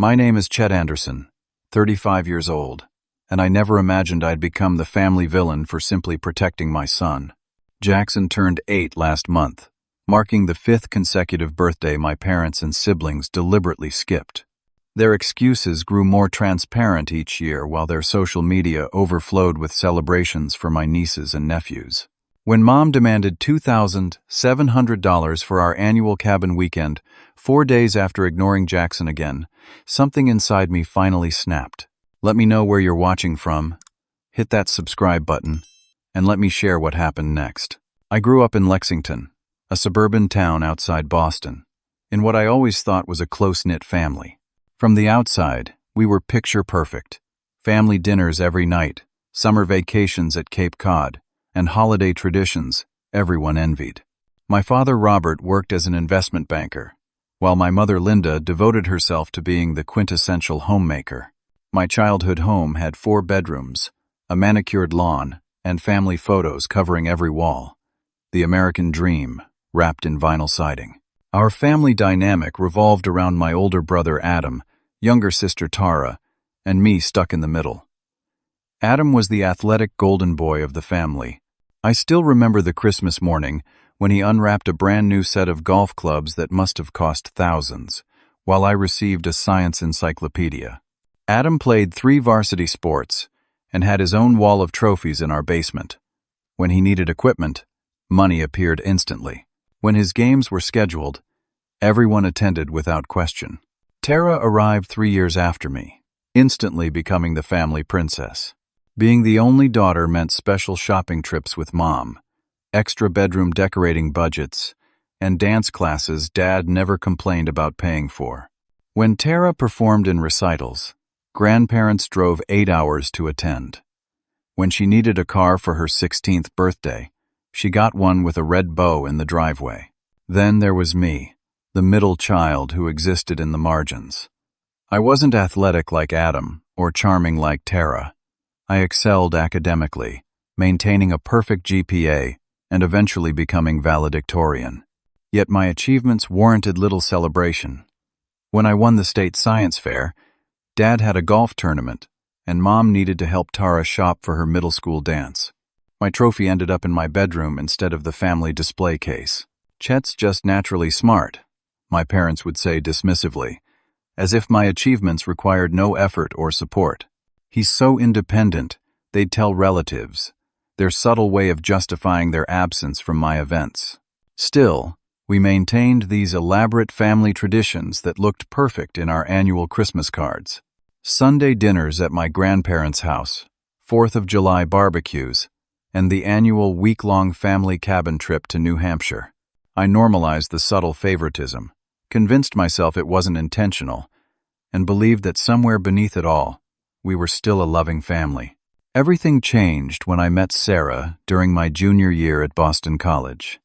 My name is Chet Anderson, 35 years old, and I never imagined I'd become the family villain for simply protecting my son. Jackson turned 8 last month, marking the 5th consecutive birthday my parents and siblings deliberately skipped. Their excuses grew more transparent each year while their social media overflowed with celebrations for my nieces and nephews. When Mom demanded $2,700 for our annual cabin weekend, 4 days after ignoring Jackson again, something inside me finally snapped. Let me know where you're watching from, hit that subscribe button, and let me share what happened next. I grew up in Lexington, a suburban town outside Boston, in what I always thought was a close-knit family. From the outside, we were picture perfect. Family dinners every night, summer vacations at Cape Cod, and holiday traditions everyone envied. My father Robert worked as an investment banker, while my mother Linda devoted herself to being the quintessential homemaker. My childhood home had 4 bedrooms, a manicured lawn, and family photos covering every wall. The American dream, wrapped in vinyl siding. Our family dynamic revolved around my older brother Adam, younger sister Tara, and me stuck in the middle. Adam was the athletic golden boy of the family. I still remember the Christmas morning when he unwrapped a brand new set of golf clubs that must have cost thousands, while I received a science encyclopedia. Adam played 3 varsity sports and had his own wall of trophies in our basement. When he needed equipment, money appeared instantly. When his games were scheduled, everyone attended without question. Tara arrived 3 years after me, instantly becoming the family princess. Being the only daughter meant special shopping trips with Mom, extra bedroom decorating budgets, and dance classes Dad never complained about paying for. When Tara performed in recitals, grandparents drove 8 hours to attend. When she needed a car for her 16th birthday, she got one with a red bow in the driveway. Then there was me, the middle child who existed in the margins. I wasn't athletic like Adam or charming like Tara. I excelled academically, maintaining a perfect GPA and eventually becoming valedictorian. Yet my achievements warranted little celebration. When I won the state science fair, Dad had a golf tournament, and Mom needed to help Tara shop for her middle school dance. My trophy ended up in my bedroom instead of the family display case. Chet's just naturally smart, my parents would say dismissively, as if my achievements required no effort or support. He's so independent, they'd tell relatives, their subtle way of justifying their absence from my events. Still, we maintained these elaborate family traditions that looked perfect in our annual Christmas cards. Sunday dinners at my grandparents' house, 4th of July barbecues, and the annual week-long family cabin trip to New Hampshire. I normalized the subtle favoritism, convinced myself it wasn't intentional, and believed that somewhere beneath it all, we were still a loving family. Everything changed when I met Sarah during my junior year at Boston College.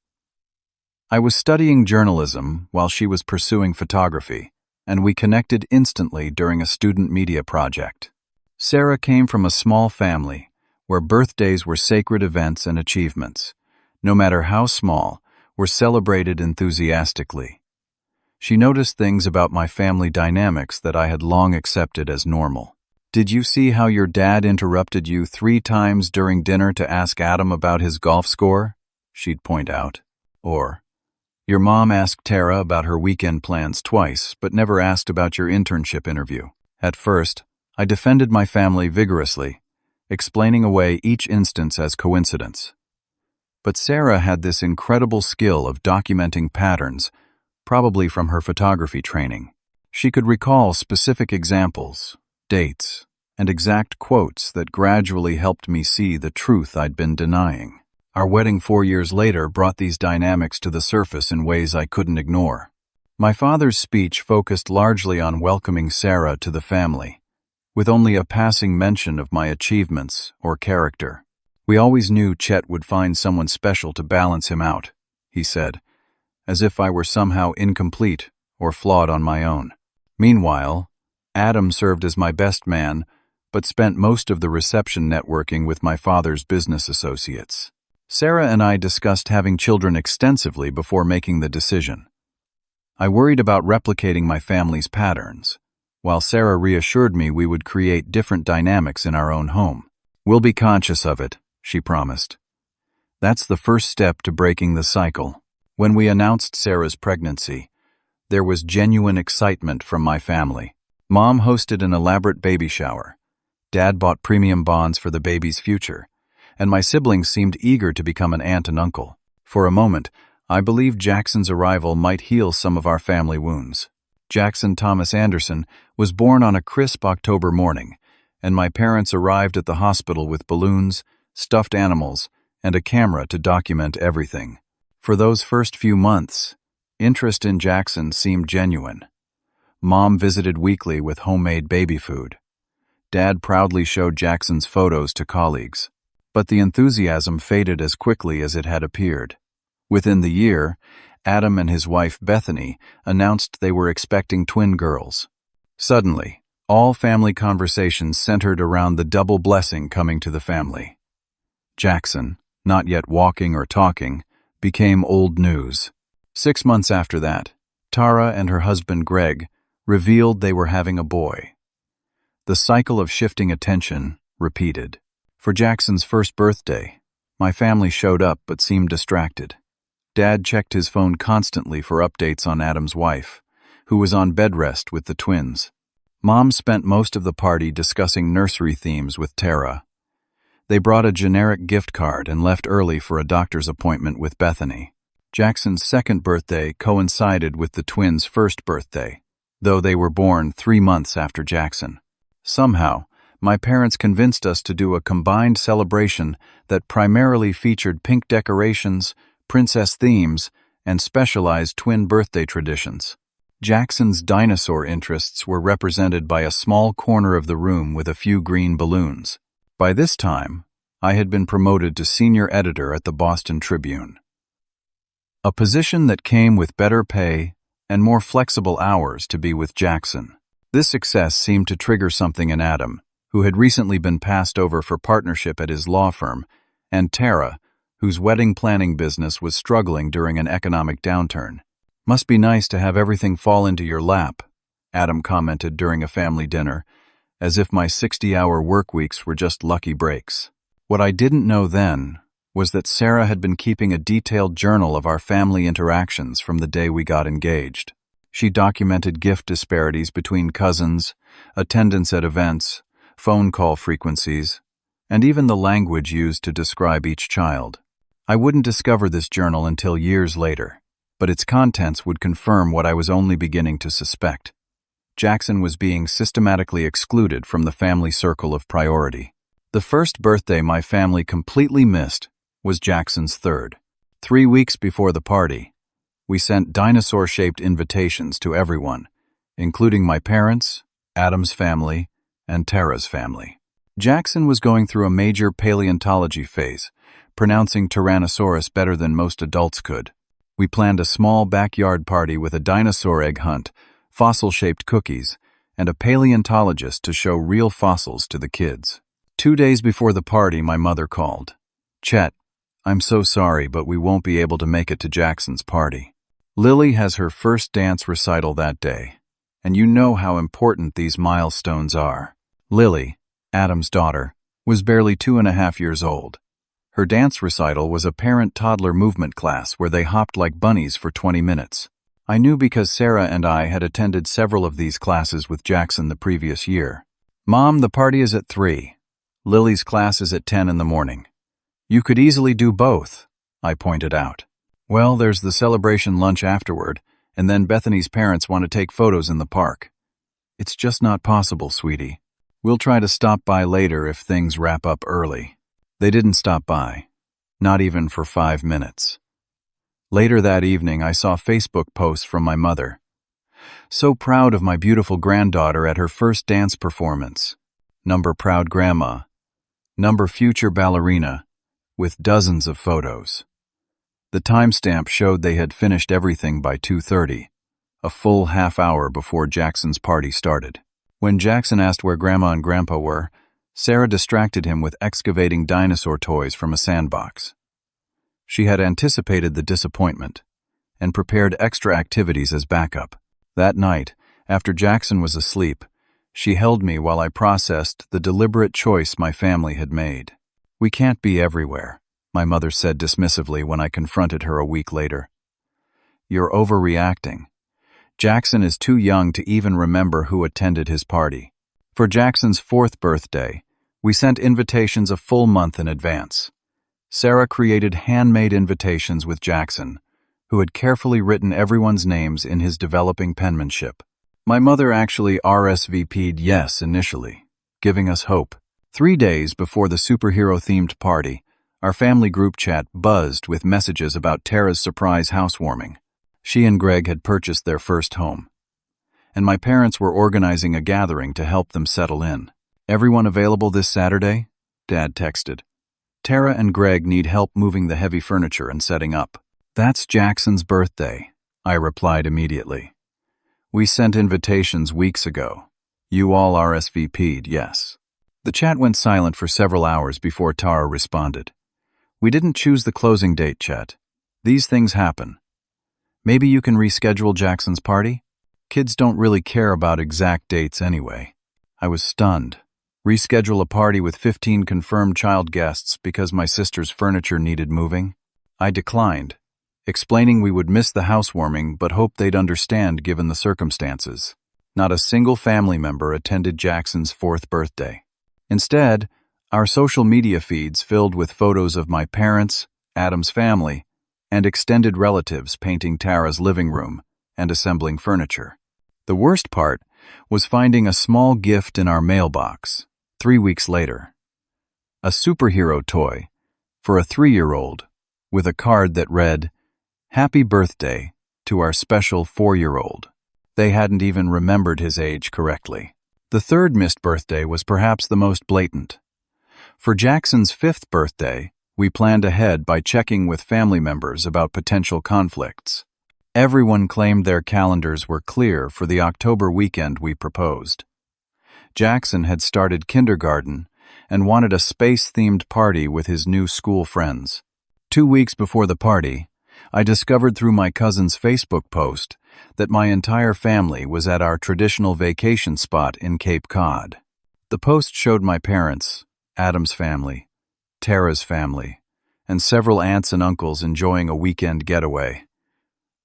I was studying journalism while she was pursuing photography, and we connected instantly during a student media project. Sarah came from a small family where birthdays were sacred events and achievements, no matter how small, were celebrated enthusiastically. She noticed things about my family dynamics that I had long accepted as normal. Did you see how your dad interrupted you 3 times during dinner to ask Adam about his golf score? She'd point out. Or, your mom asked Tara about her weekend plans twice, but never asked about your internship interview. At first, I defended my family vigorously, explaining away each instance as coincidence. But Sarah had this incredible skill of documenting patterns, probably from her photography training. She could recall specific examples, dates, and exact quotes that gradually helped me see the truth I'd been denying. Our wedding 4 years later brought these dynamics to the surface in ways I couldn't ignore. My father's speech focused largely on welcoming Sarah to the family, with only a passing mention of my achievements or character. We always knew Chet would find someone special to balance him out, he said, as if I were somehow incomplete or flawed on my own. Meanwhile, Adam served as my best man, but spent most of the reception networking with my father's business associates. Sarah and I discussed having children extensively before making the decision. I worried about replicating my family's patterns, while Sarah reassured me we would create different dynamics in our own home. "We'll be conscious of it," she promised. That's the first step to breaking the cycle. When we announced Sarah's pregnancy, there was genuine excitement from my family. Mom hosted an elaborate baby shower. Dad bought premium bonds for the baby's future, and my siblings seemed eager to become an aunt and uncle. For a moment, I believed Jackson's arrival might heal some of our family wounds. Jackson Thomas Anderson was born on a crisp October morning, and my parents arrived at the hospital with balloons, stuffed animals, and a camera to document everything. For those first few months, interest in Jackson seemed genuine. Mom visited weekly with homemade baby food. Dad proudly showed Jackson's photos to colleagues. But the enthusiasm faded as quickly as it had appeared. Within the year, Adam and his wife Bethany announced they were expecting twin girls. Suddenly, all family conversations centered around the double blessing coming to the family. Jackson, not yet walking or talking, became old news. 6 months after that, Tara and her husband Greg revealed they were having a boy. The cycle of shifting attention repeated. For Jackson's first birthday, my family showed up but seemed distracted. Dad checked his phone constantly for updates on Adam's wife, who was on bed rest with the twins. Mom spent most of the party discussing nursery themes with Tara. They brought a generic gift card and left early for a doctor's appointment with Bethany. Jackson's second birthday coincided with the twins' first birthday, though they were born 3 months after Jackson. Somehow, my parents convinced us to do a combined celebration that primarily featured pink decorations, princess themes, and specialized twin birthday traditions. Jackson's dinosaur interests were represented by a small corner of the room with a few green balloons. By this time, I had been promoted to senior editor at the Boston Tribune, a position that came with better pay and more flexible hours to be with Jackson. This success seemed to trigger something in Adam, who had recently been passed over for partnership at his law firm, and Tara, whose wedding planning business was struggling during an economic downturn. "Must be nice to have everything fall into your lap," Adam commented during a family dinner, as if my 60-hour work weeks were just lucky breaks. What I didn't know then was that Sarah had been keeping a detailed journal of our family interactions from the day we got engaged. She documented gift disparities between cousins, attendance at events, phone call frequencies, and even the language used to describe each child. I wouldn't discover this journal until years later, but its contents would confirm what I was only beginning to suspect. Jackson was being systematically excluded from the family circle of priority. The first birthday my family completely missed was Jackson's third. 3 weeks before the party, we sent dinosaur-shaped invitations to everyone, including my parents, Adam's family, and Tara's family. Jackson was going through a major paleontology phase, pronouncing Tyrannosaurus better than most adults could. We planned a small backyard party with a dinosaur egg hunt, fossil-shaped cookies, and a paleontologist to show real fossils to the kids. 2 days before the party, my mother called. "Chet, I'm so sorry, but we won't be able to make it to Jackson's party. Lily has her first dance recital that day, and you know how important these milestones are." Lily, Adam's daughter, was barely 2.5 years old. Her dance recital was a parent-toddler movement class where they hopped like bunnies for 20 minutes. I knew because Sarah and I had attended several of these classes with Jackson the previous year. "Mom, the party is at 3. Lily's class is at 10 in the morning. You could easily do both," I pointed out. "Well, there's the celebration lunch afterward, and then Bethany's parents want to take photos in the park." "It's just not possible, sweetie. We'll try to stop by later if things wrap up early." They didn't stop by, not even for 5 minutes. Later that evening, I saw Facebook posts from my mother. "So proud of my beautiful granddaughter at her first dance performance. Number proud grandma. Number future ballerina," with dozens of photos. The timestamp showed they had finished everything by 2:30, a full half-hour before Jackson's party started. When Jackson asked where Grandma and Grandpa were, Sarah distracted him with excavating dinosaur toys from a sandbox. She had anticipated the disappointment and prepared extra activities as backup. That night, after Jackson was asleep, She held me while I processed the deliberate choice my family had made. "We can't be everywhere," my mother said dismissively when I confronted her a week later. "You're overreacting. Jackson is too young to even remember who attended his party." For Jackson's 4th birthday, we sent invitations a full month in advance. Sarah created handmade invitations with Jackson, who had carefully written everyone's names in his developing penmanship. My mother actually RSVP'd yes initially, giving us hope. 3 days before the superhero-themed party, our family group chat buzzed with messages about Tara's surprise housewarming. She and Greg had purchased their first home, and my parents were organizing a gathering to help them settle in. "Everyone available this Saturday?" Dad texted. "Tara and Greg need help moving the heavy furniture and setting up." "That's Jackson's birthday," I replied immediately. "We sent invitations weeks ago. You all RSVP'd, yes." The chat went silent for several hours before Tara responded. "We didn't choose the closing date, Chet. These things happen. Maybe you can reschedule Jackson's party? Kids don't really care about exact dates anyway." I was stunned. Reschedule a party with 15 confirmed child guests because my sister's furniture needed moving? I declined, explaining we would miss the housewarming but hoped they'd understand given the circumstances. Not a single family member attended Jackson's 4th birthday. Instead, our social media feeds filled with photos of my parents, Adam's family, and extended relatives painting Tara's living room and assembling furniture. The worst part was finding a small gift in our mailbox 3 weeks later. A superhero toy for a 3-year-old with a card that read, "Happy birthday to our special 4-year-old." They hadn't even remembered his age correctly. The 3rd missed birthday was perhaps the most blatant. For Jackson's 5th birthday, we planned ahead by checking with family members about potential conflicts. Everyone claimed their calendars were clear for the October weekend we proposed. Jackson had started kindergarten and wanted a space-themed party with his new school friends. 2 weeks before the party, I discovered through my cousin's Facebook post that my entire family was at our traditional vacation spot in Cape Cod. The post showed my parents, Adam's family, Tara's family, and several aunts and uncles enjoying a weekend getaway.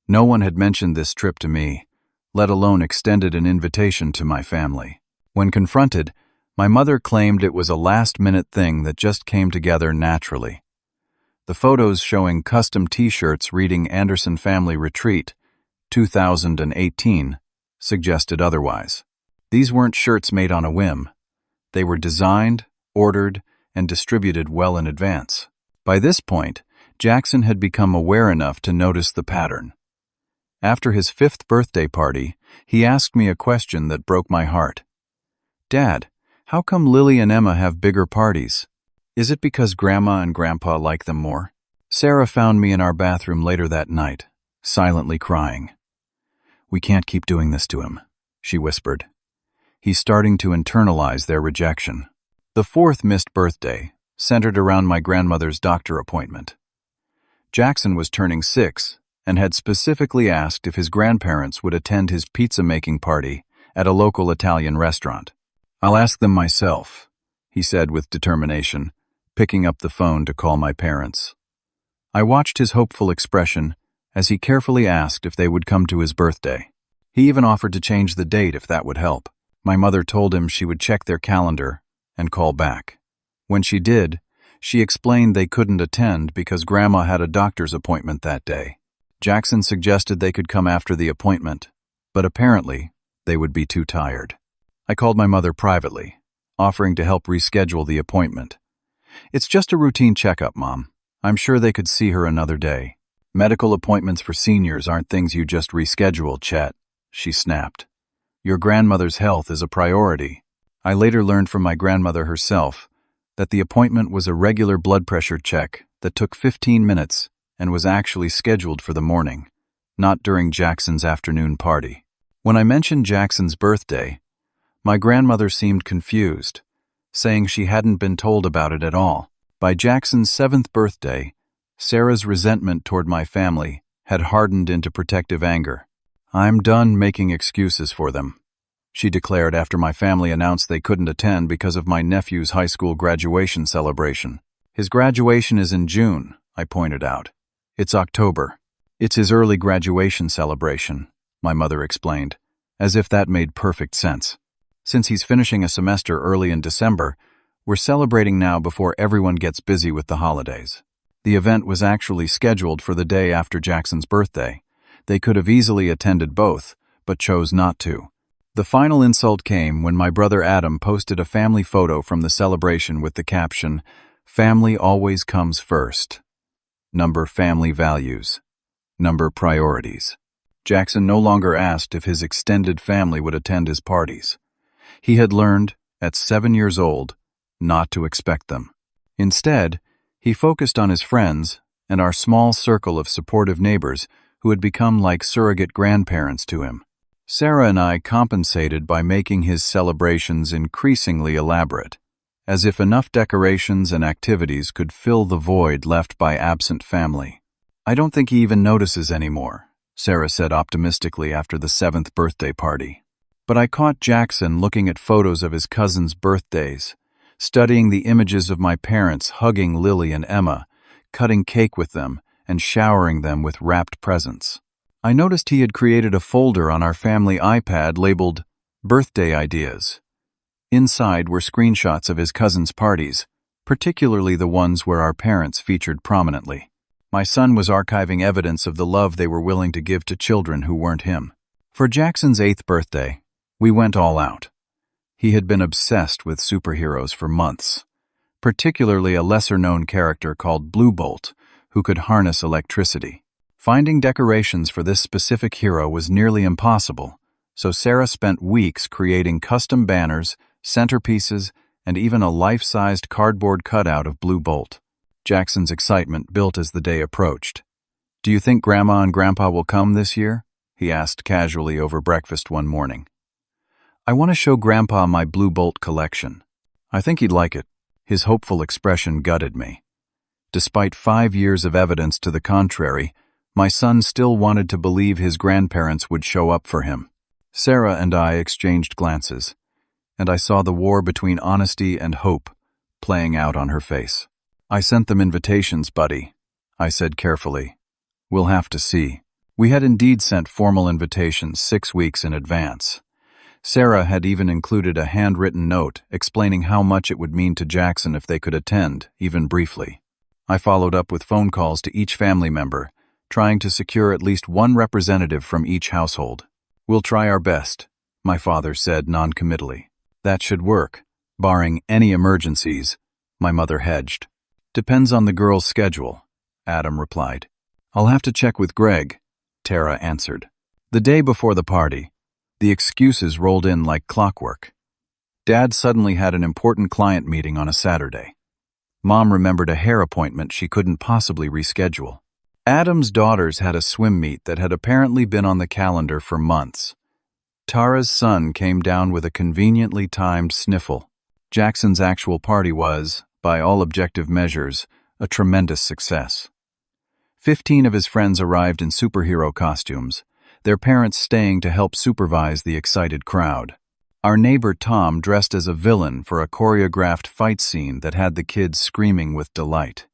No one had mentioned this trip to me, let alone extended an invitation to my family. When confronted, my mother claimed it was a last-minute thing that just came together naturally. The photos showing custom T-shirts reading Anderson Family Retreat, 2018, suggested otherwise. These weren't shirts made on a whim. They were designed, ordered, and distributed well in advance. By this point, Jackson had become aware enough to notice the pattern. After his 5th birthday party, he asked me a question that broke my heart. "Dad, how come Lily and Emma have bigger parties? Is it because Grandma and Grandpa like them more?" Sarah found me in our bathroom later that night, silently crying. "We can't keep doing this to him," she whispered. "He's starting to internalize their rejection." The 4th missed birthday centered around my grandmother's doctor appointment. Jackson was turning 6 and had specifically asked if his grandparents would attend his pizza-making party at a local Italian restaurant. "I'll ask them myself," he said with determination, picking up the phone to call my parents. I watched his hopeful expression as he carefully asked if they would come to his birthday. He even offered to change the date if that would help. My mother told him she would check their calendar and call back. When she did, she explained they couldn't attend because Grandma had a doctor's appointment that day. Jackson suggested they could come after the appointment, but apparently they would be too tired. I called my mother privately, offering to help reschedule the appointment. "It's just a routine checkup, Mom. I'm sure they could see her another day." "Medical appointments for seniors aren't things you just reschedule, Chet," she snapped. "Your grandmother's health is a priority." I later learned from my grandmother herself that the appointment was a regular blood pressure check that took 15 minutes and was actually scheduled for the morning, not during Jackson's afternoon party. When I mentioned Jackson's birthday, my grandmother seemed confused, saying she hadn't been told about it at all. By Jackson's 7th birthday, Sarah's resentment toward my family had hardened into protective anger. "I'm done making excuses for them. she declared after my family announced they couldn't attend because of my nephew's high school graduation celebration. His graduation is in June, I pointed out. It's October. It's his early graduation celebration, my mother explained, as if that made perfect sense. Since he's finishing a semester early in December, we're celebrating now before everyone gets busy with the holidays. The event was actually scheduled for the day after Jackson's birthday. They could have easily attended both, but chose not to. The final insult came when my brother Adam posted a family photo from the celebration with the caption, "Family always comes first. Number family values. Number priorities." Jackson no longer asked if his extended family would attend his parties. He had learned, at 7 years old, not to expect them. Instead, he focused on his friends and our small circle of supportive neighbors who had become like surrogate grandparents to him. Sarah and I compensated by making his celebrations increasingly elaborate, as if enough decorations and activities could fill the void left by absent family. "I don't think he even notices anymore," Sarah said optimistically after the 7th birthday party. But I caught Jackson looking at photos of his cousins' birthdays, studying the images of my parents hugging Lily and Emma, cutting cake with them, and showering them with wrapped presents. I noticed he had created a folder on our family iPad labeled Birthday Ideas. Inside were screenshots of his cousins' parties, particularly the ones where our parents featured prominently. My son was archiving evidence of the love they were willing to give to children who weren't him. For Jackson's 8th birthday, we went all out. He had been obsessed with superheroes for months, particularly a lesser-known character called Blue Bolt, who could harness electricity. Finding decorations for this specific hero was nearly impossible, so Sarah spent weeks creating custom banners, centerpieces, and even a life-sized cardboard cutout of Blue Bolt. Jackson's excitement built as the day approached. "Do you think Grandma and Grandpa will come this year?" he asked casually over breakfast one morning. "I want to show Grandpa my Blue Bolt collection. I think he'd like it." His hopeful expression gutted me. Despite 5 years of evidence to the contrary, my son still wanted to believe his grandparents would show up for him. Sarah and I exchanged glances, and I saw the war between honesty and hope playing out on her face. "I sent them invitations, buddy," I said carefully. "We'll have to see." We had indeed sent formal invitations 6 weeks in advance. Sarah had even included a handwritten note explaining how much it would mean to Jackson if they could attend, even briefly. I followed up with phone calls to each family member, trying to secure at least one representative from each household. "We'll try our best," my father said noncommittally. "That should work, barring any emergencies," my mother hedged. "Depends on the girl's schedule," Adam replied. "I'll have to check with Greg," Tara answered. The day before the party, the excuses rolled in like clockwork. Dad suddenly had an important client meeting on a Saturday. Mom remembered a hair appointment she couldn't possibly reschedule. Adam's daughters had a swim meet that had apparently been on the calendar for months. Tara's son came down with a conveniently timed sniffle. Jackson's actual party was, by all objective measures, a tremendous success. 15 of his friends arrived in superhero costumes, their parents staying to help supervise the excited crowd. Our neighbor Tom dressed as a villain for a choreographed fight scene that had the kids screaming with delight.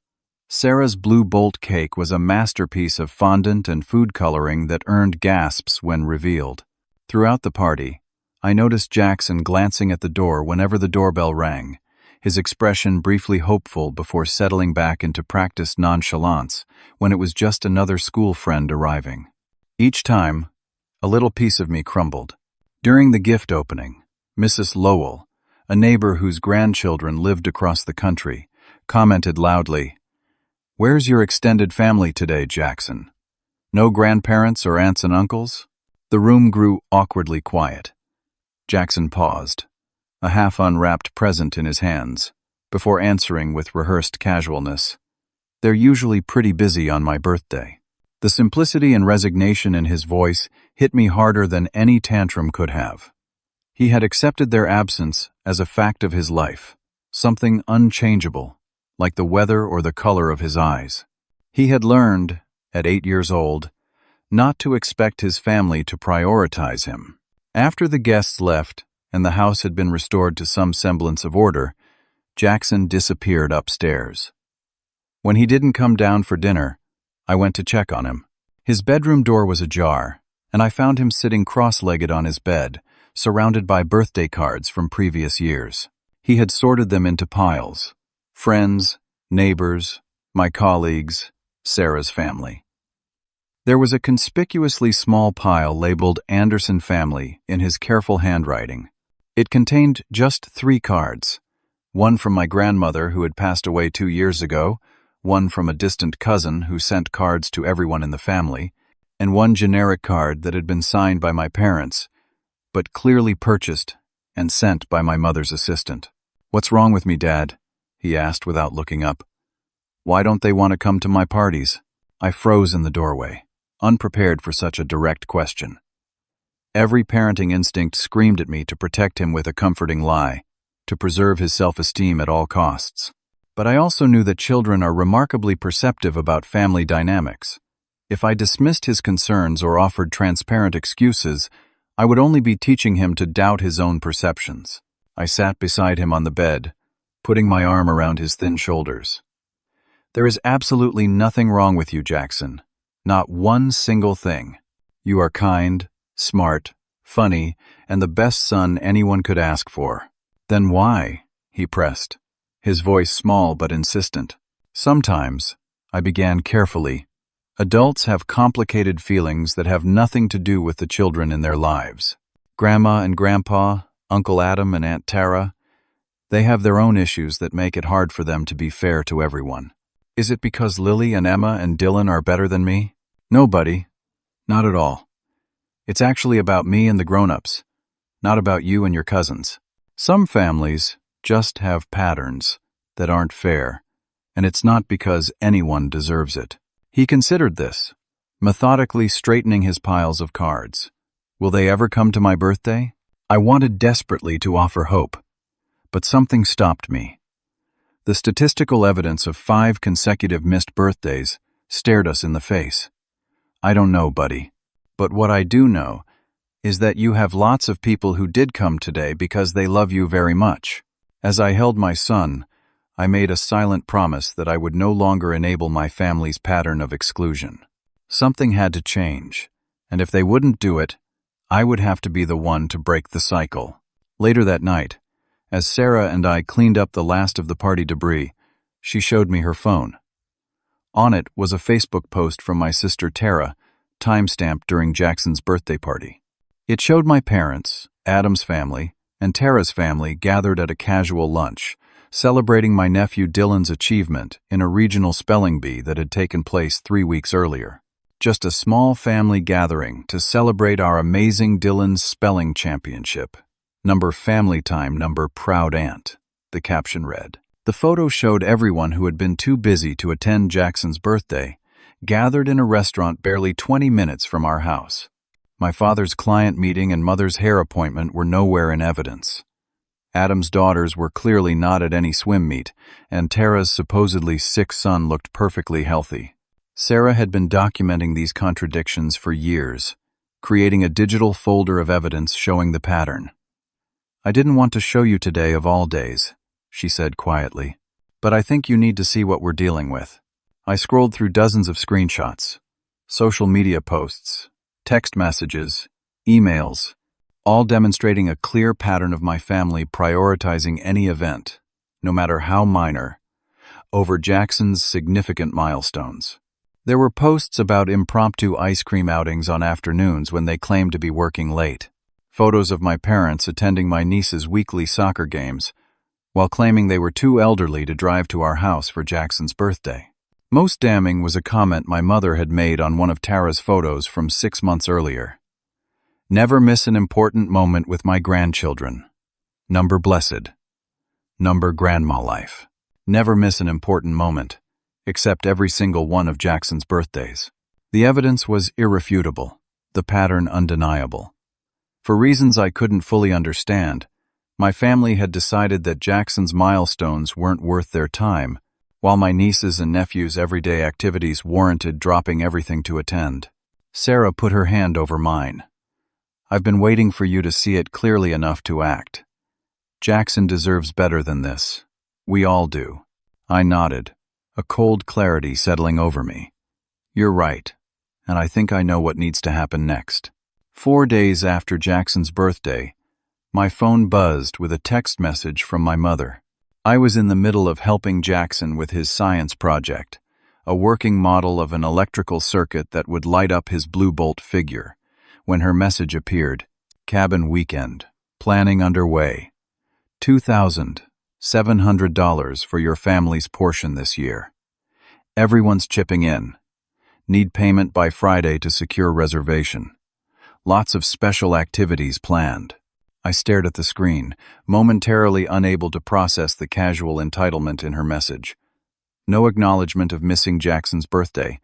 Sarah's Blue Bolt cake was a masterpiece of fondant and food coloring that earned gasps when revealed. Throughout the party, I noticed Jackson glancing at the door whenever the doorbell rang, his expression briefly hopeful before settling back into practiced nonchalance when it was just another school friend arriving. Each time, a little piece of me crumbled. During the gift opening, Mrs. Lowell, a neighbor whose grandchildren lived across the country, commented loudly, "Where's your extended family today, Jackson? No grandparents or aunts and uncles?" The room grew awkwardly quiet. Jackson paused, a half-unwrapped present in his hands, before answering with rehearsed casualness, "They're usually pretty busy on my birthday." The simplicity and resignation in his voice hit me harder than any tantrum could have. He had accepted their absence as a fact of his life, something unchangeable, like the weather or the color of his eyes. He had learned, at 8 years old, not to expect his family to prioritize him. After the guests left and the house had been restored to some semblance of order, Jackson disappeared upstairs. When he didn't come down for dinner, I went to check on him. His bedroom door was ajar, and I found him sitting cross-legged on his bed, surrounded by birthday cards from previous years. He had sorted them into piles: friends, neighbors, my colleagues, Sarah's family. There was a conspicuously small pile labeled Anderson Family in his careful handwriting. It contained just 3 cards: one from my grandmother who had passed away 2 years ago, one from a distant cousin who sent cards to everyone in the family, and one generic card that had been signed by my parents, but clearly purchased and sent by my mother's assistant. "What's wrong with me, Dad?" he asked without looking up. "Why don't they want to come to my parties?" I froze in the doorway, unprepared for such a direct question. Every parenting instinct screamed at me to protect him with a comforting lie, to preserve his self-esteem at all costs. But I also knew that children are remarkably perceptive about family dynamics. If I dismissed his concerns or offered transparent excuses, I would only be teaching him to doubt his own perceptions. I sat beside him on the bed, putting my arm around his thin shoulders. "There is absolutely nothing wrong with you, Jackson. Not one single thing. You are kind, smart, funny, and the best son anyone could ask for." "Then why?" he pressed, his voice small but insistent. "Sometimes," I began carefully, "adults have complicated feelings that have nothing to do with the children in their lives. Grandma and Grandpa, Uncle Adam and Aunt Tara, they have their own issues that make it hard for them to be fair to everyone. Is it because Lily and Emma and Dylan are better than me? No, buddy. Not at all. It's actually about me and the grown-ups, not about you and your cousins. Some families just have patterns that aren't fair, and it's not because anyone deserves it." He considered this, methodically straightening his piles of cards. "Will they ever come to my birthday?" I wanted desperately to offer hope, but something stopped me. The statistical evidence of 5 consecutive missed birthdays stared us in the face. "I don't know, buddy. But what I do know is that you have lots of people who did come today because they love you very much." As I held my son, I made a silent promise that I would no longer enable my family's pattern of exclusion. Something had to change, and if they wouldn't do it, I would have to be the one to break the cycle. Later that night, as Sarah and I cleaned up the last of the party debris, she showed me her phone. On it was a Facebook post from my sister Tara, timestamped during Jackson's birthday party. It showed my parents, Adam's family, and Tara's family gathered at a casual lunch, celebrating my nephew Dylan's achievement in a regional spelling bee that had taken place 3 weeks earlier. "Just a small family gathering to celebrate our amazing Dylan's spelling championship. Number family time, number proud aunt," the caption read. The photo showed everyone who had been too busy to attend Jackson's birthday, gathered in a restaurant barely 20 minutes from our house. My father's client meeting and mother's hair appointment were nowhere in evidence. Adam's daughters were clearly not at any swim meet, and Tara's supposedly sick son looked perfectly healthy. Sarah had been documenting these contradictions for years, creating a digital folder of evidence showing the pattern. "I didn't want to show you today of all days," she said quietly, "but I think you need to see what we're dealing with." I scrolled through dozens of screenshots, social media posts, text messages, emails, all demonstrating a clear pattern of my family prioritizing any event, no matter how minor, over Jackson's significant milestones. There were posts about impromptu ice cream outings on afternoons when they claimed to be working late, photos of my parents attending my niece's weekly soccer games, while claiming they were too elderly to drive to our house for Jackson's birthday. Most damning was a comment my mother had made on one of Tara's photos from 6 months earlier. "Never miss an important moment with my grandchildren. Number blessed. Number grandma life. Never miss an important moment, except every single one of Jackson's birthdays." The evidence was irrefutable, the pattern undeniable. For reasons I couldn't fully understand, my family had decided that Jackson's milestones weren't worth their time, while my nieces' and nephews' everyday activities warranted dropping everything to attend. Sarah put her hand over mine. I've been waiting for you to see it clearly enough to act. Jackson deserves better than this. We all do. I nodded, a cold clarity settling over me. You're right, and I think I know what needs to happen next. 4 days after Jackson's birthday, my phone buzzed with a text message from my mother. I was in the middle of helping Jackson with his science project, a working model of an electrical circuit that would light up his Blue Bolt figure, when her message appeared. Cabin weekend. Planning underway. $2,700 for your family's portion this year. Everyone's chipping in. Need payment by Friday to secure reservation. Lots of special activities planned. I stared at the screen, momentarily unable to process the casual entitlement in her message. No acknowledgement of missing Jackson's birthday.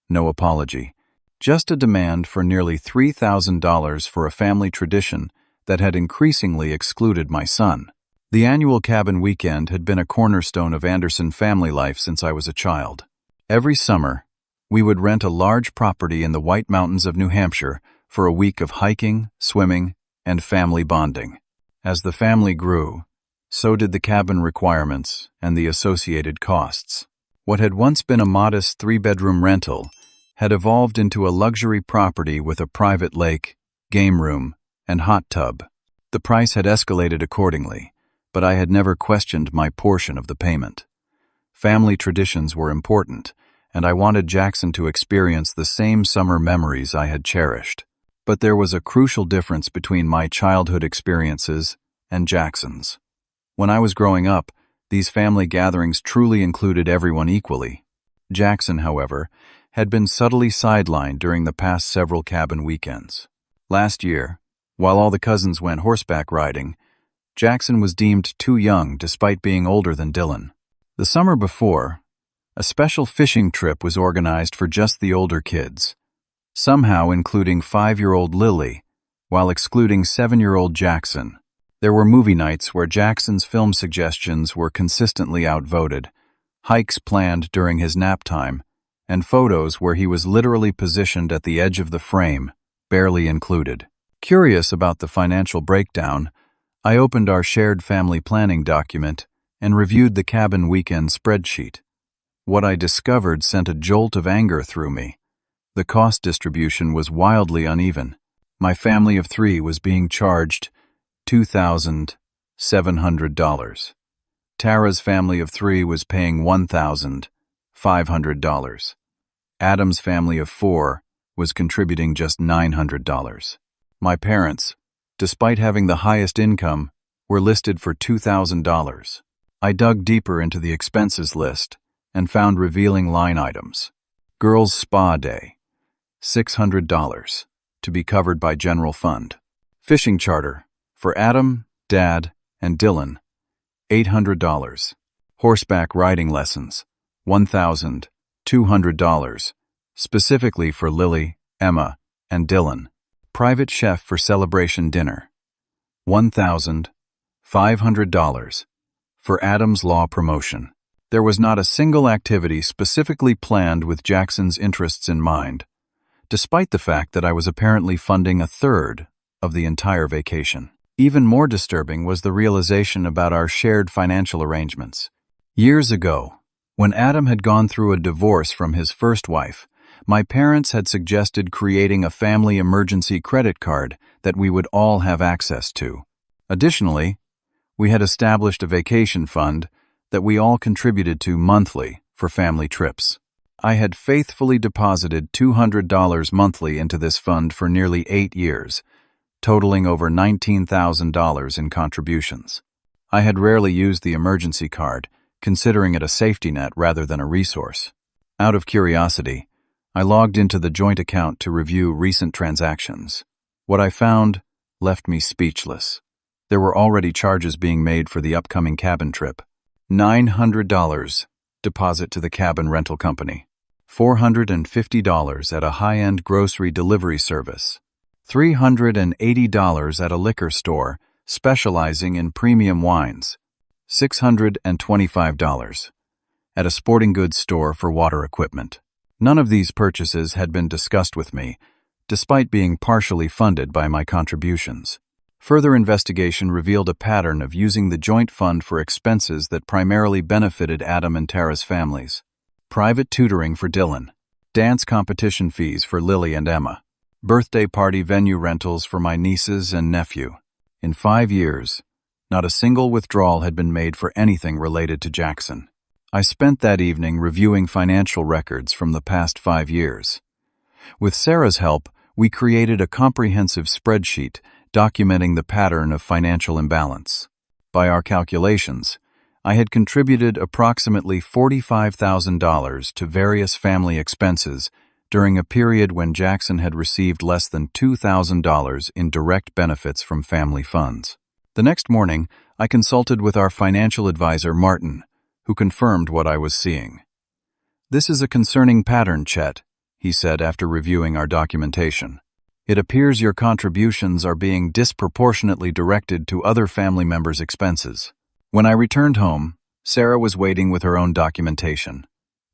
No apology. Just a demand for nearly $3,000 for a family tradition that had increasingly excluded my son. The annual cabin weekend had been a cornerstone of Anderson family life since I was a child. Every summer, we would rent a large property in the White Mountains of New Hampshire for a week of hiking, swimming, and family bonding. As the family grew, so did the cabin requirements and the associated costs. What had once been a modest 3-bedroom rental had evolved into a luxury property with a private lake, game room, and hot tub. The price had escalated accordingly, but I had never questioned my portion of the payment. Family traditions were important, and I wanted Jackson to experience the same summer memories I had cherished. But there was a crucial difference between my childhood experiences and Jackson's. When I was growing up, these family gatherings truly included everyone equally. Jackson, however, had been subtly sidelined during the past several cabin weekends. Last year, while all the cousins went horseback riding, Jackson was deemed too young despite being older than Dylan. The summer before, a special fishing trip was organized for just the older kids, somehow including 5-year-old Lily, while excluding 7-year-old Jackson. There were movie nights where Jackson's film suggestions were consistently outvoted, hikes planned during his nap time, and photos where he was literally positioned at the edge of the frame, barely included. Curious about the financial breakdown, I opened our shared family planning document and reviewed the cabin weekend spreadsheet. What I discovered sent a jolt of anger through me. The cost distribution was wildly uneven. My family of 3 was being charged $2,700. Tara's family of 3 was paying $1,500. Adam's family of 4 was contributing just $900. My parents, despite having the highest income, were listed for $2,000. I dug deeper into the expenses list and found revealing line items. Girls' spa day, $600, to be covered by general fund. Fishing charter, for Adam, Dad, and Dylan, $800. Horseback riding lessons, $1,200, specifically for Lily, Emma, and Dylan. Private chef for celebration dinner, $1,500, for Adam's law promotion. There was not a single activity specifically planned with Jackson's interests in mind, despite the fact that I was apparently funding a third of the entire vacation. Even more disturbing was the realization about our shared financial arrangements. Years ago, when Adam had gone through a divorce from his first wife, my parents had suggested creating a family emergency credit card that we would all have access to. Additionally, we had established a vacation fund that we all contributed to monthly for family trips. I had faithfully deposited $200 monthly into this fund for nearly 8 years, totaling over $19,000 in contributions. I had rarely used the emergency card, considering it a safety net rather than a resource. Out of curiosity, I logged into the joint account to review recent transactions. What I found left me speechless. There were already charges being made for the upcoming cabin trip. $900 deposit to the cabin rental company, $450 at a high-end grocery delivery service, $380 at a liquor store specializing in premium wines, $625 at a sporting goods store for water equipment. None of these purchases had been discussed with me, despite being partially funded by my contributions. Further investigation revealed a pattern of using the joint fund for expenses that primarily benefited Adam and Tara's families. Private tutoring for Dylan, dance competition fees for Lily and Emma, birthday party venue rentals for my nieces and nephew. In 5 years, not a single withdrawal had been made for anything related to Jackson. I spent that evening reviewing financial records from the past 5 years. With Sarah's help, we created a comprehensive spreadsheet documenting the pattern of financial imbalance. By our calculations, I had contributed approximately $45,000 to various family expenses during a period when Jackson had received less than $2,000 in direct benefits from family funds. The next morning, I consulted with our financial advisor, Martin, who confirmed what I was seeing. "This is a concerning pattern, Chet," he said after reviewing our documentation. "It appears your contributions are being disproportionately directed to other family members' expenses." When I returned home, Sarah was waiting with her own documentation,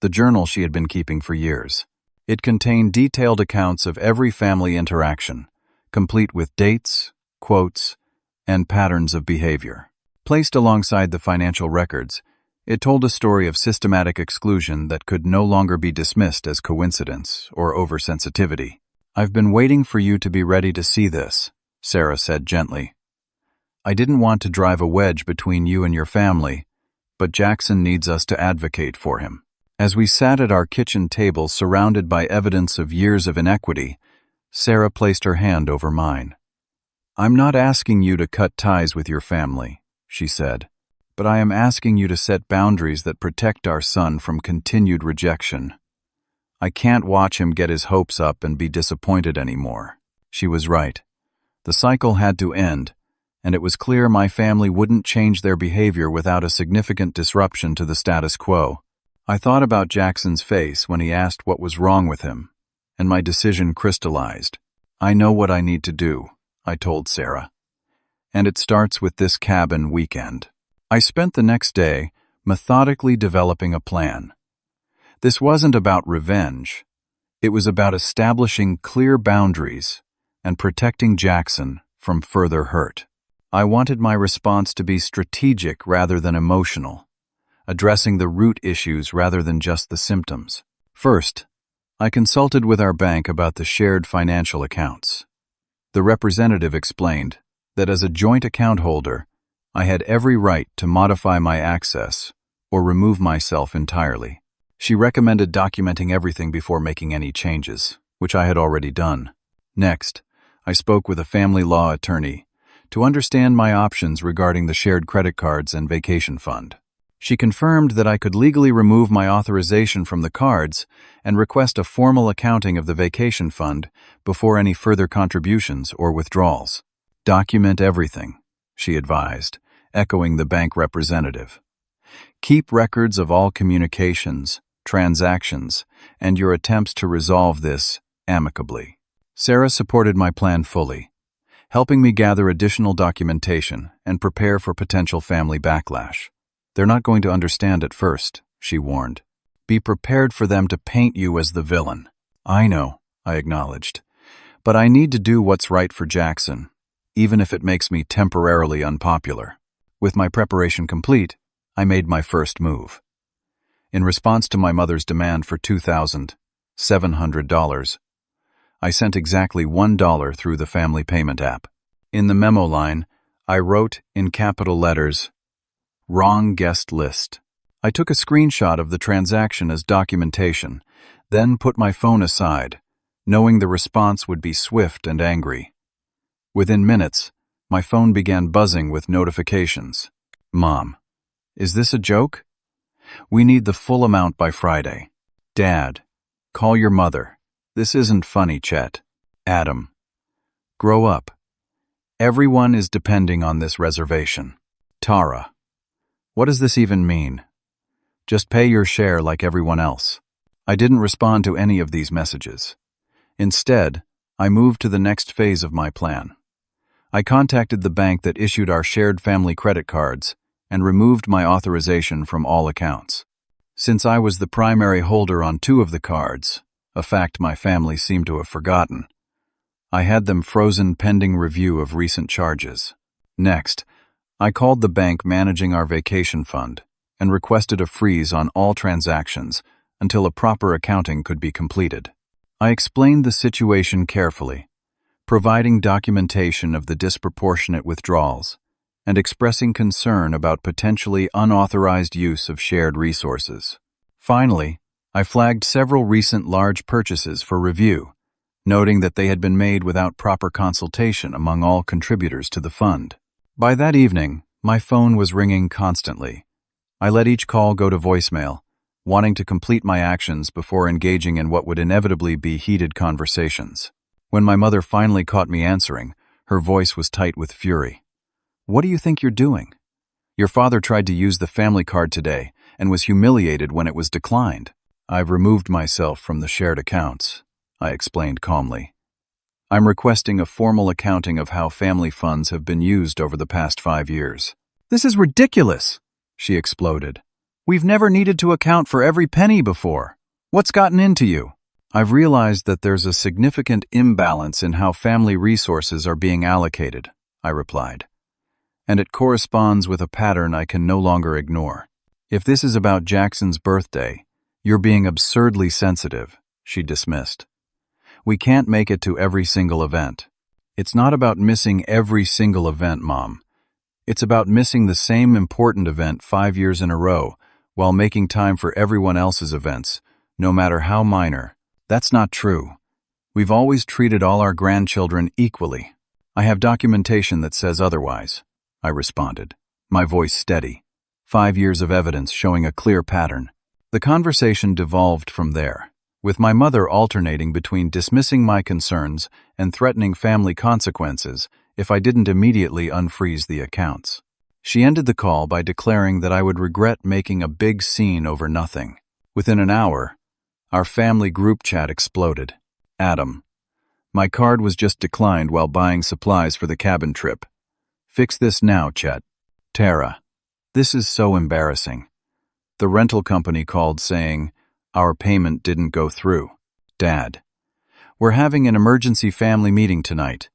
the journal she had been keeping for years. It contained detailed accounts of every family interaction, complete with dates, quotes, and patterns of behavior. Placed alongside the financial records, it told a story of systematic exclusion that could no longer be dismissed as coincidence or oversensitivity. "I've been waiting for you to be ready to see this," Sarah said gently. "I didn't want to drive a wedge between you and your family, but Jackson needs us to advocate for him." As we sat at our kitchen table surrounded by evidence of years of inequity, Sarah placed her hand over mine. "I'm not asking you to cut ties with your family," she said, "but I am asking you to set boundaries that protect our son from continued rejection. I can't watch him get his hopes up and be disappointed anymore." She was right. The cycle had to end, and it was clear my family wouldn't change their behavior without a significant disruption to the status quo. I thought about Jackson's face when he asked what was wrong with him, and my decision crystallized. "I know what I need to do," I told Sarah. "And it starts with this cabin weekend." I spent the next day methodically developing a plan. This wasn't about revenge. It was about establishing clear boundaries and protecting Jackson from further hurt. I wanted my response to be strategic rather than emotional, addressing the root issues rather than just the symptoms. First, I consulted with our bank about the shared financial accounts. The representative explained that as a joint account holder, I had every right to modify my access or remove myself entirely. She recommended documenting everything before making any changes, which I had already done. Next, I spoke with a family law attorney to understand my options regarding the shared credit cards and vacation fund. She confirmed that I could legally remove my authorization from the cards and request a formal accounting of the vacation fund before any further contributions or withdrawals. "Document everything," she advised, echoing the bank representative. "Keep records of all communications, transactions, and your attempts to resolve this amicably." Sarah supported my plan fully, helping me gather additional documentation and prepare for potential family backlash. "They're not going to understand at first," she warned. "Be prepared for them to paint you as the villain." "I know," I acknowledged, "but I need to do what's right for Jackson, even if it makes me temporarily unpopular." With my preparation complete, I made my first move. In response to my mother's demand for $2,700, I sent exactly $1 through the family payment app. In the memo line, I wrote in capital letters, "Wrong guest list." I took a screenshot of the transaction as documentation, then put my phone aside, knowing the response would be swift and angry. Within minutes, my phone began buzzing with notifications. "Mom, is this a joke? We need the full amount by Friday. Dad, call your mother. This isn't funny, Chet. Adam, grow up. Everyone is depending on this reservation. Tara, what does this even mean? Just pay your share like everyone else." I didn't respond to any of these messages. Instead, I moved to the next phase of my plan. I contacted the bank that issued our shared family credit cards and removed my authorization from all accounts. Since I was the primary holder on 2 of the cards, a fact my family seemed to have forgotten, I had them frozen pending review of recent charges. Next, I called the bank managing our vacation fund and requested a freeze on all transactions until a proper accounting could be completed. I explained the situation carefully, providing documentation of the disproportionate withdrawals and expressing concern about potentially unauthorized use of shared resources. Finally, I flagged several recent large purchases for review, noting that they had been made without proper consultation among all contributors to the fund. By that evening, my phone was ringing constantly. I let each call go to voicemail, wanting to complete my actions before engaging in what would inevitably be heated conversations. When my mother finally caught me answering, her voice was tight with fury. "What do you think you're doing? Your father tried to use the family card today and was humiliated when it was declined." "I've removed myself from the shared accounts," I explained calmly. "I'm requesting a formal accounting of how family funds have been used over the past 5 years." "This is ridiculous," she exploded. "We've never needed to account for every penny before. What's gotten into you?" "I've realized that there's a significant imbalance in how family resources are being allocated," I replied. "And it corresponds with a pattern I can no longer ignore. If this is about Jackson's birthday, you're being absurdly sensitive," she dismissed. "We can't make it to every single event." "It's not about missing every single event, Mom. It's about missing the same important event 5 years in a row while making time for everyone else's events, no matter how minor." "That's not true. We've always treated all our grandchildren equally." "I have documentation that says otherwise," I responded, my voice steady. 5 years of evidence showing a clear pattern. The conversation devolved from there, with my mother alternating between dismissing my concerns and threatening family consequences if I didn't immediately unfreeze the accounts. She ended the call by declaring that I would regret making a big scene over nothing. Within an hour, our family group chat exploded. "Adam, my card was just declined while buying supplies for the cabin trip. Fix this now, Chet." "Tara, this is so embarrassing. The rental company called saying our payment didn't go through." "Dad, we're having an emergency family meeting tonight.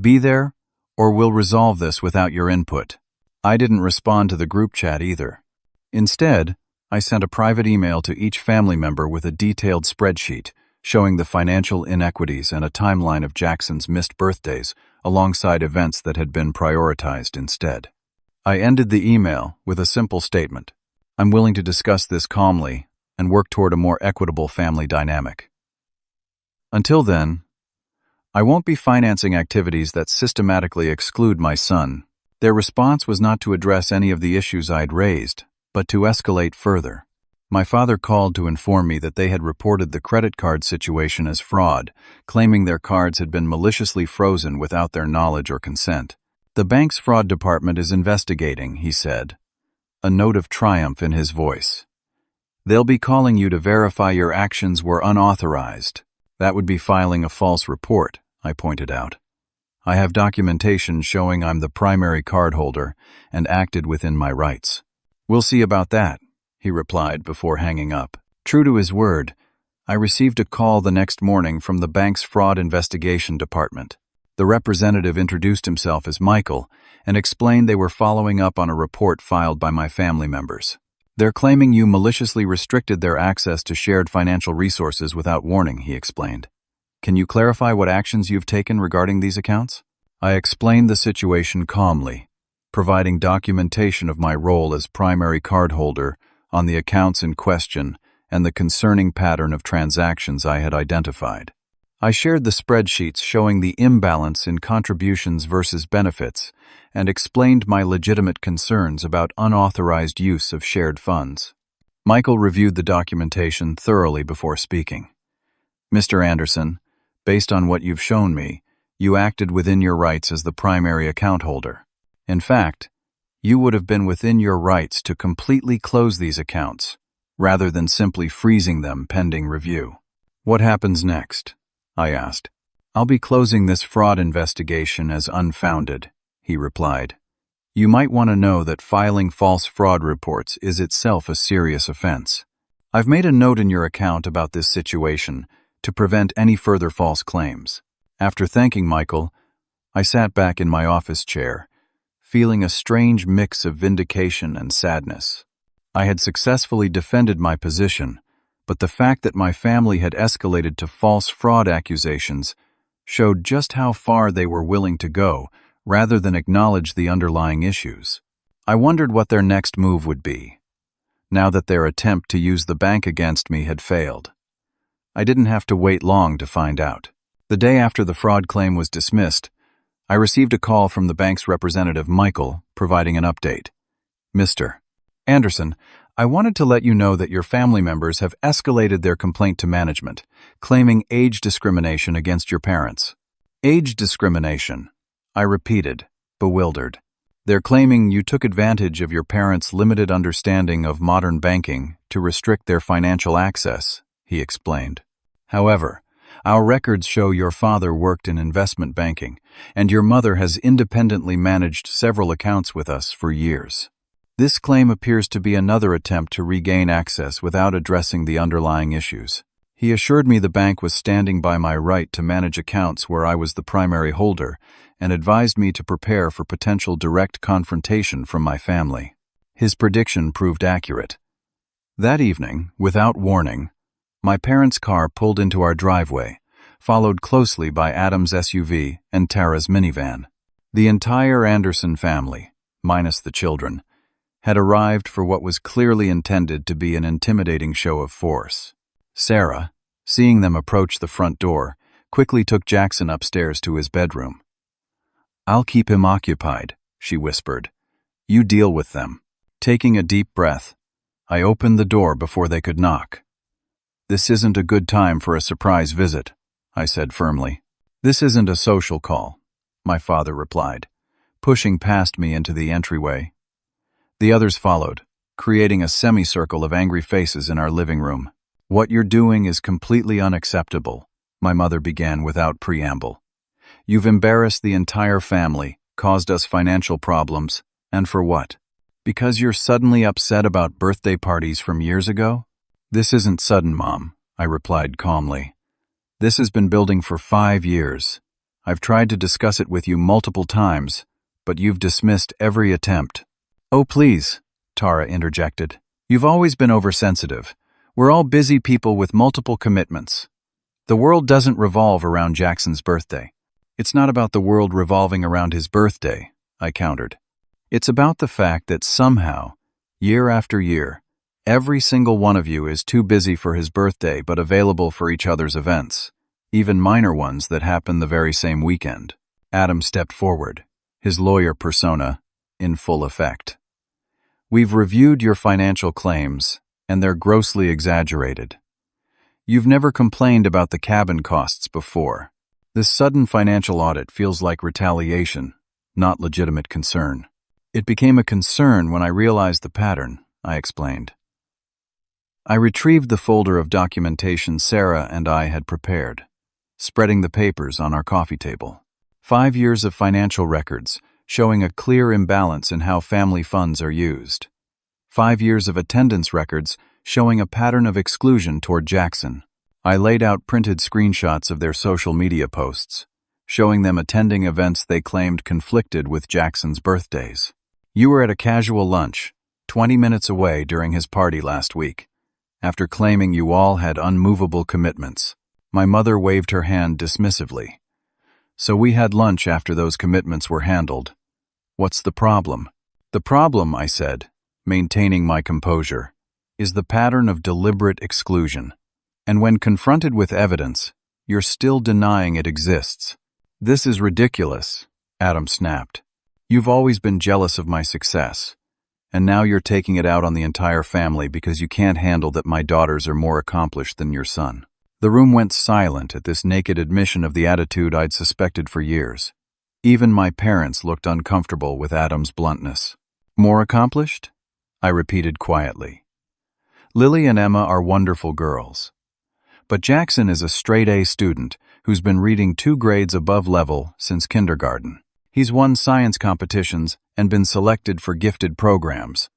Be there, or we'll resolve this without your input." I didn't respond to the group chat either. Instead, I sent a private email to each family member with a detailed spreadsheet showing the financial inequities and a timeline of Jackson's missed birthdays alongside events that had been prioritized instead. I ended the email with a simple statement: "I'm willing to discuss this calmly and work toward a more equitable family dynamic. Until then, I won't be financing activities that systematically exclude my son." Their response was not to address any of the issues I'd raised, but to escalate further. My father called to inform me that they had reported the credit card situation as fraud, claiming their cards had been maliciously frozen without their knowledge or consent. "The bank's fraud department is investigating," he said, a note of triumph in his voice. "They'll be calling you to verify your actions were unauthorized." "That would be filing a false report," I pointed out. "I have documentation showing I'm the primary cardholder and acted within my rights." "We'll see about that," he replied before hanging up. True to his word, I received a call the next morning from the bank's fraud investigation department. The representative introduced himself as Michael and explained they were following up on a report filed by my family members. "They're claiming you maliciously restricted their access to shared financial resources without warning," he explained. "Can you clarify what actions you've taken regarding these accounts?" I explained the situation calmly, providing documentation of my role as primary cardholder on the accounts in question and the concerning pattern of transactions I had identified. I shared the spreadsheets showing the imbalance in contributions versus benefits and explained my legitimate concerns about unauthorized use of shared funds. Michael reviewed the documentation thoroughly before speaking. "Mr. Anderson, based on what you've shown me, you acted within your rights as the primary account holder. In fact, you would have been within your rights to completely close these accounts, rather than simply freezing them pending review." "What happens next?" I asked. "I'll be closing this fraud investigation as unfounded," he replied. "You might want to know that filing false fraud reports is itself a serious offense. I've made a note in your account about this situation to prevent any further false claims." After thanking Michael, I sat back in my office chair, feeling a strange mix of vindication and sadness. I had successfully defended my position, but the fact that my family had escalated to false fraud accusations showed just how far they were willing to go, rather than acknowledge the underlying issues. I wondered what their next move would be, now that their attempt to use the bank against me had failed. I didn't have to wait long to find out. The day after the fraud claim was dismissed, I received a call from the bank's representative, Michael, providing an update. Mr. Anderson, I wanted to let you know that your family members have escalated their complaint to management, claiming age discrimination against your parents. Age discrimination, I repeated, bewildered. They're claiming you took advantage of your parents' limited understanding of modern banking to restrict their financial access, he explained. However, our records show your father worked in investment banking, and your mother has independently managed several accounts with us for years. This claim appears to be another attempt to regain access without addressing the underlying issues. He assured me the bank was standing by my right to manage accounts where I was the primary holder, and advised me to prepare for potential direct confrontation from my family. His prediction proved accurate. That evening, without warning, my parents' car pulled into our driveway, followed closely by Adam's SUV and Tara's minivan. The entire Anderson family, minus the children, had arrived for what was clearly intended to be an intimidating show of force. Sarah, seeing them approach the front door, quickly took Jackson upstairs to his bedroom. "I'll keep him occupied," she whispered. "You deal with them." Taking a deep breath, I opened the door before they could knock. "This isn't a good time for a surprise visit," I said firmly. "This isn't a social call," my father replied, pushing past me into the entryway. The others followed, creating a semicircle of angry faces in our living room. "What you're doing is completely unacceptable," my mother began without preamble. "You've embarrassed the entire family, caused us financial problems, and for what? Because you're suddenly upset about birthday parties from years ago?" "This isn't sudden, Mom," I replied calmly. "This has been building for 5 years. I've tried to discuss it with you multiple times, but you've dismissed every attempt." "Oh, please," Tara interjected. "You've always been oversensitive. We're all busy people with multiple commitments. The world doesn't revolve around Jackson's birthday." "It's not about the world revolving around his birthday," I countered. "It's about the fact that somehow, year after year, every single one of you is too busy for his birthday but available for each other's events, even minor ones that happen the very same weekend." Adam stepped forward, his lawyer persona in full effect. "We've reviewed your financial claims, and they're grossly exaggerated. You've never complained about the cabin costs before. This sudden financial audit feels like retaliation, not legitimate concern." "It became a concern when I realized the pattern," I explained. I retrieved the folder of documentation Sarah and I had prepared, spreading the papers on our coffee table. 5 years of financial records, showing a clear imbalance in how family funds are used. 5 years of attendance records, showing a pattern of exclusion toward Jackson. I laid out printed screenshots of their social media posts, showing them attending events they claimed conflicted with Jackson's birthdays. "You were at a casual lunch, 20 minutes away during his party last week, after claiming you all had unmovable commitments." My mother waved her hand dismissively. "So we had lunch after those commitments were handled. What's the problem?" "The problem," I said, maintaining my composure, "is the pattern of deliberate exclusion. And when confronted with evidence, you're still denying it exists." "This is ridiculous," Adam snapped. "You've always been jealous of my success, and now you're taking it out on the entire family because you can't handle that my daughters are more accomplished than your son." The room went silent at this naked admission of the attitude I'd suspected for years. Even my parents looked uncomfortable with Adam's bluntness. "More accomplished?" I repeated quietly. "Lily and Emma are wonderful girls. But Jackson is a straight-A student who's been reading 2 grades above level since kindergarten. He's won science competitions and been selected for gifted programs.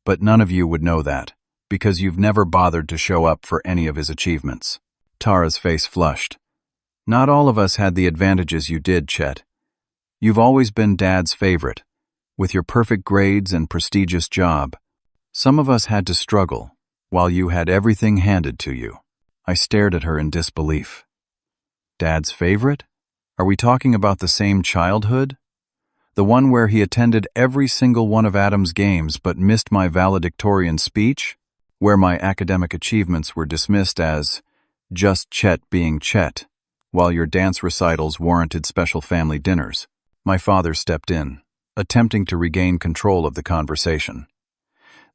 But none of you would know that, because you've never bothered to show up for any of his achievements." Tara's face flushed. Not all of us had the advantages you did, Chet. You've always been Dad's favorite, with your perfect grades and prestigious job. Some of us had to struggle, while you had everything handed to you. I stared at her in disbelief. Dad's favorite? Are we talking about the same childhood? The one where he attended every single one of Adam's games but missed my valedictorian speech? Where my academic achievements were dismissed as just Chet being Chet, while your dance recitals warranted special family dinners? My father stepped in, attempting to regain control of the conversation.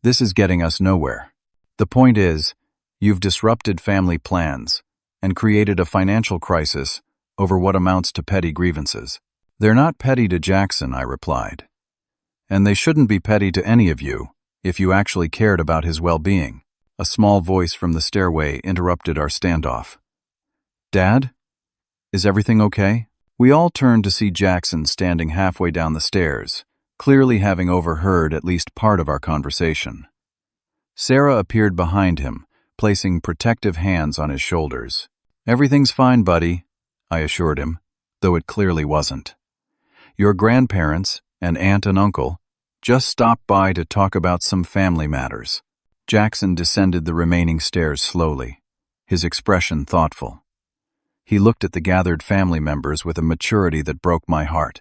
This is getting us nowhere. The point is, you've disrupted family plans and created a financial crisis over what amounts to petty grievances. They're not petty to Jackson, I replied. And they shouldn't be petty to any of you, if you actually cared about his well-being. A small voice from the stairway interrupted our standoff. Dad? Is everything okay? We all turned to see Jackson standing halfway down the stairs, clearly having overheard at least part of our conversation. Sarah appeared behind him, placing protective hands on his shoulders. Everything's fine, buddy, I assured him, though it clearly wasn't. Your grandparents and aunt and uncle just stopped by to talk about some family matters. Jackson descended the remaining stairs slowly, his expression thoughtful. He looked at the gathered family members with a maturity that broke my heart.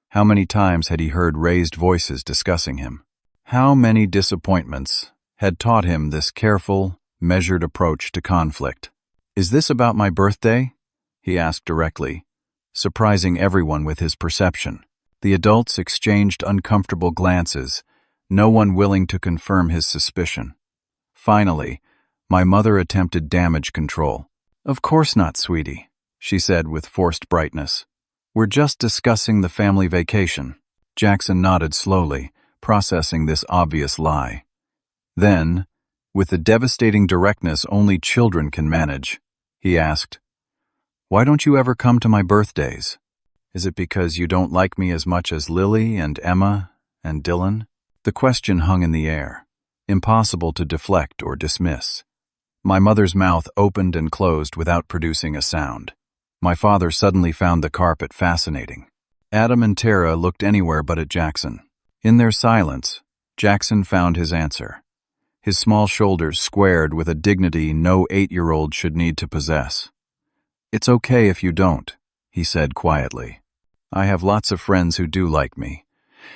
How many times had he heard raised voices discussing him? How many disappointments had taught him this careful, measured approach to conflict? Is this about my birthday? He asked directly, surprising everyone with his perception. The adults exchanged uncomfortable glances, no one willing to confirm his suspicion. Finally, my mother attempted damage control. Of course not, sweetie, she said with forced brightness. We're just discussing the family vacation. Jackson nodded slowly, processing this obvious lie. Then, with the devastating directness only children can manage, he asked, Why don't you ever come to my birthdays? Is it because you don't like me as much as Lily and Emma and Dylan? The question hung in the air, impossible to deflect or dismiss. My mother's mouth opened and closed without producing a sound. My father suddenly found the carpet fascinating. Adam and Tara looked anywhere but at Jackson. In their silence, Jackson found his answer. His small shoulders squared with a dignity no 8-year-old should need to possess. It's okay if you don't, he said quietly. I have lots of friends who do like me,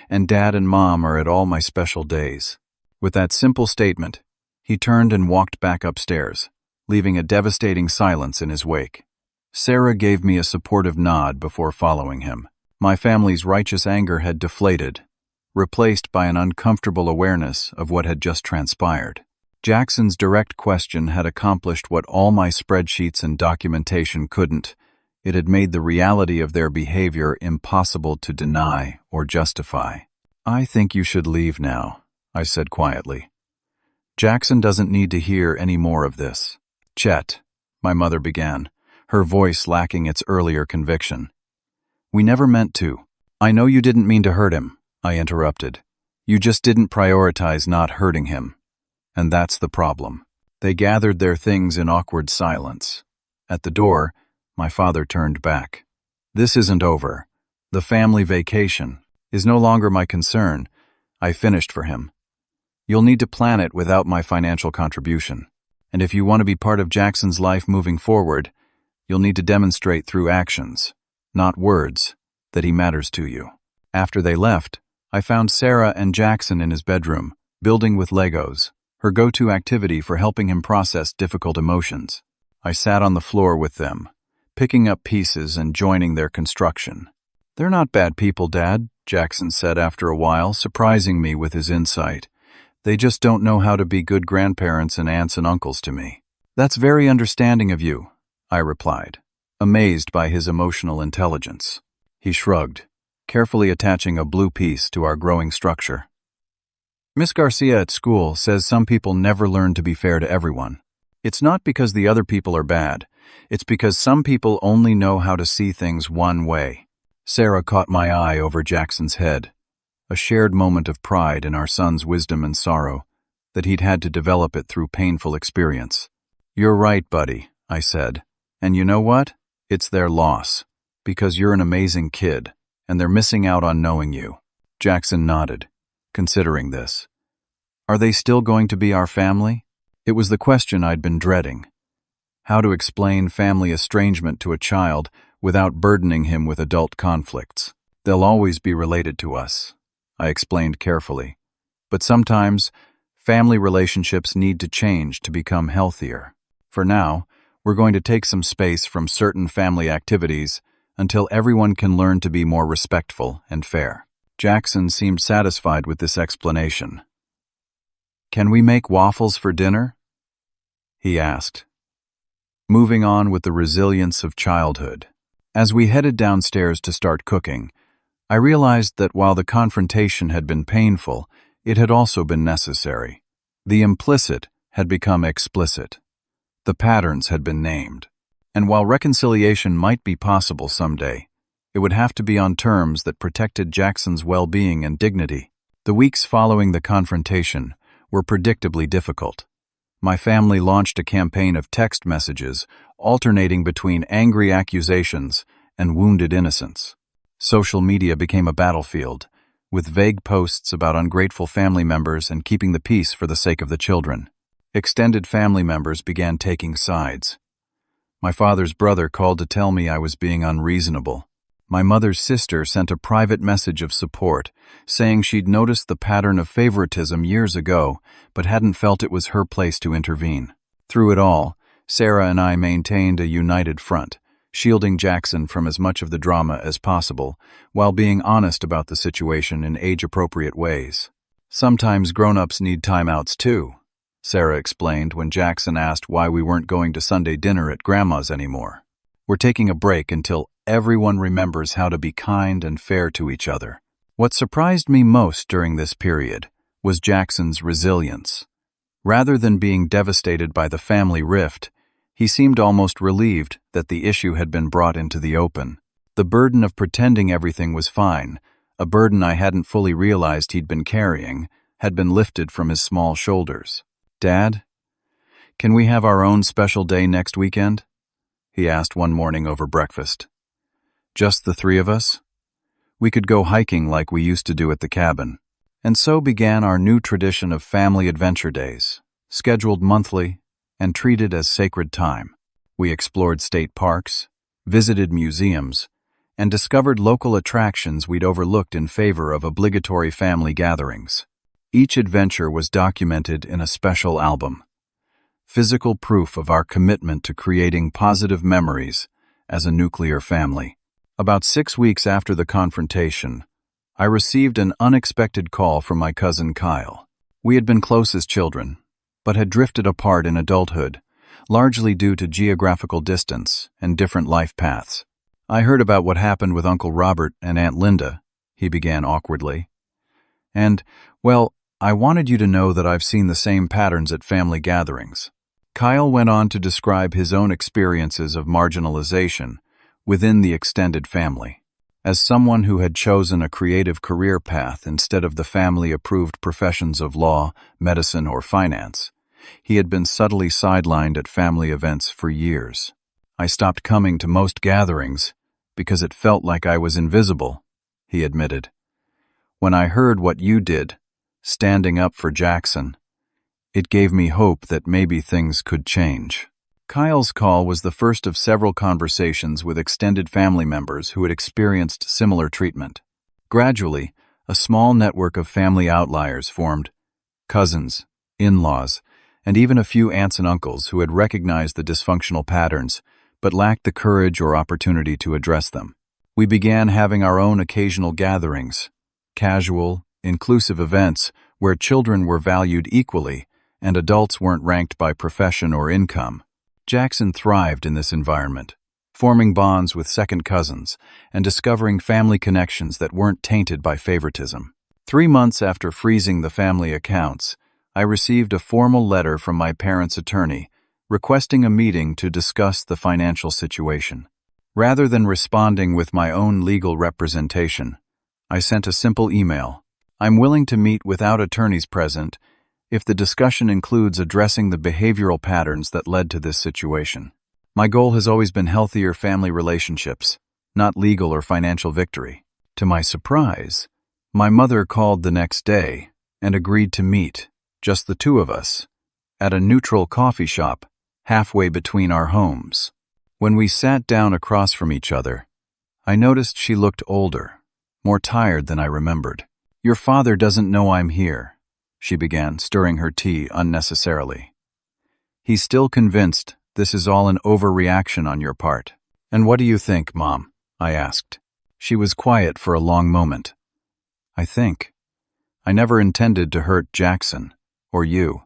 and Dad and Mom are at all my special days. With that simple statement, he turned and walked back upstairs, leaving a devastating silence in his wake. Sarah gave me a supportive nod before following him. My family's righteous anger had deflated, replaced by an uncomfortable awareness of what had just transpired. Jackson's direct question had accomplished what all my spreadsheets and documentation couldn't. It had made the reality of their behavior impossible to deny or justify. I think you should leave now, I said quietly. Jackson doesn't need to hear any more of this. Chet, my mother began, her voice lacking its earlier conviction. We never meant to. I know you didn't mean to hurt him, I interrupted. You just didn't prioritize not hurting him. And that's the problem. They gathered their things in awkward silence. At the door, my father turned back. This isn't over. The family vacation is no longer my concern. I finished for him. You'll need to plan it without my financial contribution. And if you want to be part of Jackson's life moving forward, you'll need to demonstrate through actions, not words, that he matters to you. After they left, I found Sarah and Jackson in his bedroom, building with Legos, her go-to activity for helping him process difficult emotions. I sat on the floor with them, picking up pieces and joining their construction. They're not bad people, Dad, Jackson said after a while, surprising me with his insight. They just don't know how to be good grandparents and aunts and uncles to me. That's very understanding of you, I replied, amazed by his emotional intelligence. He shrugged, carefully attaching a blue piece to our growing structure. Miss Garcia at school says some people never learn to be fair to everyone. It's not because the other people are bad. It's because some people only know how to see things one way. Sarah caught my eye over Jackson's head, a shared moment of pride in our son's wisdom and sorrow, that he'd had to develop it through painful experience. You're right, buddy, I said. And you know what? It's their loss, because you're an amazing kid, and they're missing out on knowing you. Jackson nodded, considering this. Are they still going to be our family? It was the question I'd been dreading. How to explain family estrangement to a child without burdening him with adult conflicts. They'll always be related to us, I explained carefully. But sometimes, family relationships need to change to become healthier. For now, we're going to take some space from certain family activities until everyone can learn to be more respectful and fair. Jackson seemed satisfied with this explanation. Can we make waffles for dinner? He asked, moving on with the resilience of childhood. As we headed downstairs to start cooking, I realized that while the confrontation had been painful, it had also been necessary. The implicit had become explicit. The patterns had been named. And while reconciliation might be possible someday, it would have to be on terms that protected Jackson's well-being and dignity. The weeks following the confrontation were predictably difficult. My family launched a campaign of text messages, alternating between angry accusations and wounded innocence. Social media became a battlefield, with vague posts about ungrateful family members and keeping the peace for the sake of the children. Extended family members began taking sides. My father's brother called to tell me I was being unreasonable. My mother's sister sent a private message of support, saying she'd noticed the pattern of favoritism years ago, but hadn't felt it was her place to intervene. Through it all, Sarah and I maintained a united front, shielding Jackson from as much of the drama as possible, while being honest about the situation in age-appropriate ways. Sometimes grown-ups need timeouts too, Sarah explained when Jackson asked why we weren't going to Sunday dinner at Grandma's anymore. We're taking a break until everyone remembers how to be kind and fair to each other. What surprised me most during this period was Jackson's resilience. Rather than being devastated by the family rift, he seemed almost relieved that the issue had been brought into the open. The burden of pretending everything was fine, a burden I hadn't fully realized he'd been carrying, had been lifted from his small shoulders. Dad, can we have our own special day next weekend? He asked one morning over breakfast. Just the three of us? We could go hiking like we used to do at the cabin. And so began our new tradition of family adventure days, scheduled monthly and treated as sacred time. We explored state parks, visited museums, and discovered local attractions we'd overlooked in favor of obligatory family gatherings. Each adventure was documented in a special album, physical proof of our commitment to creating positive memories as a nuclear family. About 6 weeks after the confrontation, I received an unexpected call from my cousin Kyle. We had been close as children, but had drifted apart in adulthood, largely due to geographical distance and different life paths. I heard about what happened with Uncle Robert and Aunt Linda, he began awkwardly. And, well, I wanted you to know that I've seen the same patterns at family gatherings. Kyle went on to describe his own experiences of marginalization within the extended family. As someone who had chosen a creative career path instead of the family-approved professions of law, medicine, or finance, he had been subtly sidelined at family events for years. I stopped coming to most gatherings because it felt like I was invisible, he admitted. When I heard what you did, standing up for Jackson, it gave me hope that maybe things could change. Kyle's call was the first of several conversations with extended family members who had experienced similar treatment. Gradually, a small network of family outliers formed: cousins, in-laws, and even a few aunts and uncles who had recognized the dysfunctional patterns but lacked the courage or opportunity to address them. We began having our own occasional gatherings, casual, inclusive events where children were valued equally and adults weren't ranked by profession or income. Jackson thrived in this environment, forming bonds with second cousins and discovering family connections that weren't tainted by favoritism. 3 months after freezing the family accounts, I received a formal letter from my parents' attorney requesting a meeting to discuss the financial situation. Rather than responding with my own legal representation, I sent a simple email. I'm willing to meet without attorneys present if the discussion includes addressing the behavioral patterns that led to this situation. My goal has always been healthier family relationships, not legal or financial victory. To my surprise, my mother called the next day and agreed to meet, just the two of us, at a neutral coffee shop halfway between our homes. When we sat down across from each other, I noticed she looked older, more tired than I remembered. "Your father doesn't know I'm here," she began, stirring her tea unnecessarily. "He's still convinced this is all an overreaction on your part." "And what do you think, Mom?" I asked. She was quiet for a long moment. I never intended to hurt Jackson, or you.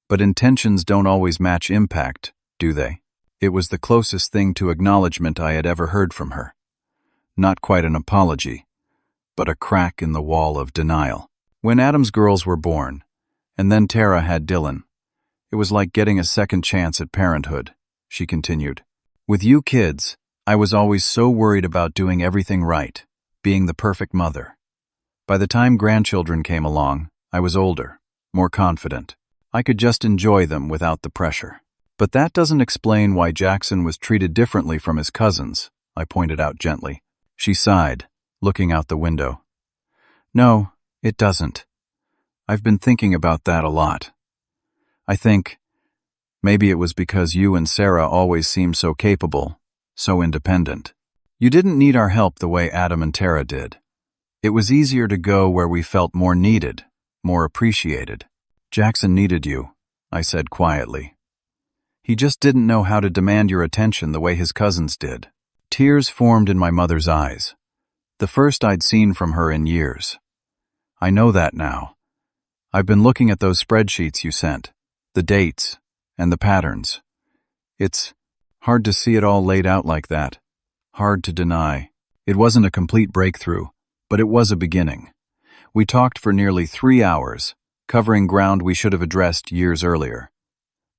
But intentions don't always match impact, do they?" It was the closest thing to acknowledgement I had ever heard from her. Not quite an apology, but a crack in the wall of denial. "When Adam's girls were born, and then Tara had Dylan, it was like getting a second chance at parenthood," she continued. "With you kids, I was always so worried about doing everything right, being the perfect mother. By the time grandchildren came along, I was older, more confident. I could just enjoy them without the pressure." "But that doesn't explain why Jackson was treated differently from his cousins," I pointed out gently. She sighed, looking out the window. "No, it doesn't. I've been thinking about that a lot. I think maybe it was because you and Sarah always seemed so capable, so independent. You didn't need our help the way Adam and Tara did. It was easier to go where we felt more needed, more appreciated." "Jackson needed you," I said quietly. "He just didn't know how to demand your attention the way his cousins did." Tears formed in my mother's eyes, the first I'd seen from her in years. "I know that now. I've been looking at those spreadsheets you sent, the dates, and the patterns. It's hard to see it all laid out like that. Hard to deny. It wasn't a complete breakthrough, but it was a beginning. We talked for nearly 3 hours, covering ground we should have addressed years earlier.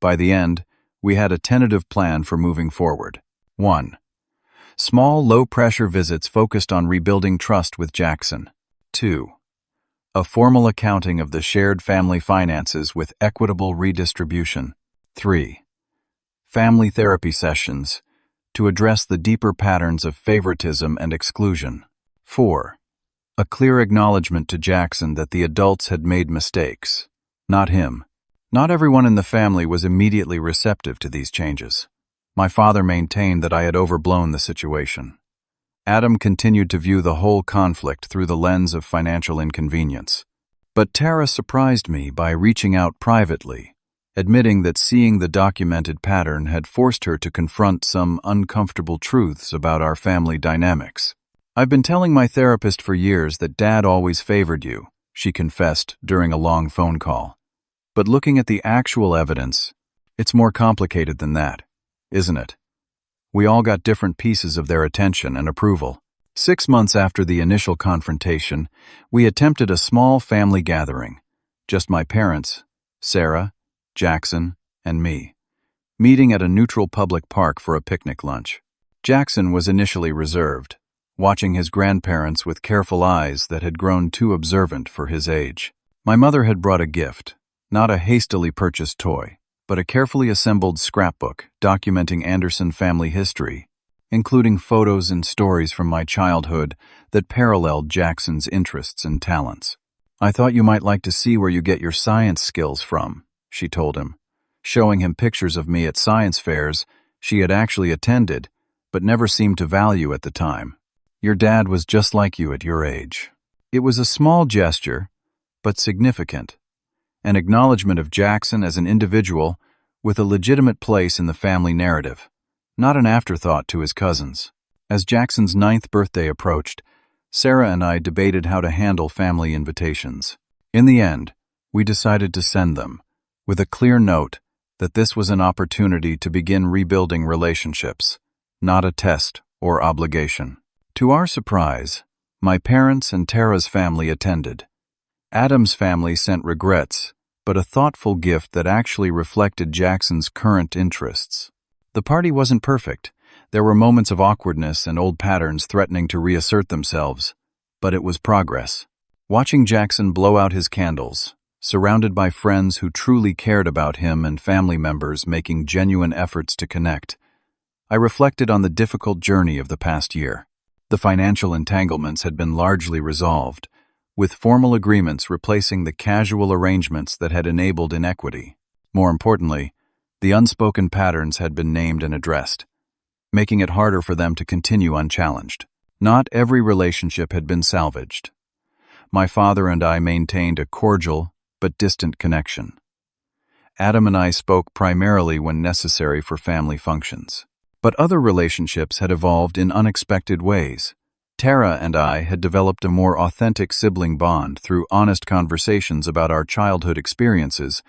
By the end, we had a tentative plan for moving forward. 1. Small, low-pressure visits focused on rebuilding trust with Jackson. 2. A formal accounting of the shared family finances with equitable redistribution. 3. Family therapy sessions to address the deeper patterns of favoritism and exclusion. 4. A clear acknowledgement to Jackson that the adults had made mistakes, not him. Not everyone in the family was immediately receptive to these changes. My father maintained that I had overblown the situation. Adam continued to view the whole conflict through the lens of financial inconvenience. But Tara surprised me by reaching out privately, admitting that seeing the documented pattern had forced her to confront some uncomfortable truths about our family dynamics. "I've been telling my therapist for years that Dad always favored you," she confessed during a long phone call. "But looking at the actual evidence, it's more complicated than that, isn't it? We all got different pieces of their attention and approval." 6 months after the initial confrontation, we attempted a small family gathering, just my parents, Sarah, Jackson, and me, meeting at a neutral public park for a picnic lunch. Jackson was initially reserved, watching his grandparents with careful eyes that had grown too observant for his age. My mother had brought a gift, not a hastily purchased toy, but a carefully assembled scrapbook documenting Anderson family history, including photos and stories from my childhood that paralleled Jackson's interests and talents. "I thought you might like to see where you get your science skills from," she told him, showing him pictures of me at science fairs she had actually attended, but never seemed to value at the time. "Your dad was just like you at your age." It was a small gesture, but significant, an acknowledgement of Jackson as an individual with a legitimate place in the family narrative, not an afterthought to his cousins. As Jackson's 9th birthday approached, Sarah and I debated how to handle family invitations. In the end, we decided to send them, with a clear note that this was an opportunity to begin rebuilding relationships, not a test or obligation. To our surprise, my parents and Tara's family attended. Adam's family sent regrets, but a thoughtful gift that actually reflected Jackson's current interests. The party wasn't perfect. There were moments of awkwardness and old patterns threatening to reassert themselves, but it was progress. Watching Jackson blow out his candles, surrounded by friends who truly cared about him and family members making genuine efforts to connect, I reflected on the difficult journey of the past year. The financial entanglements had been largely resolved, with formal agreements replacing the casual arrangements that had enabled inequity. More importantly, the unspoken patterns had been named and addressed, making it harder for them to continue unchallenged. Not every relationship had been salvaged. My father and I maintained a cordial but distant connection. Adam and I spoke primarily when necessary for family functions. But other relationships had evolved in unexpected ways. Tara and I had developed a more authentic sibling bond through honest conversations about our childhood experiences,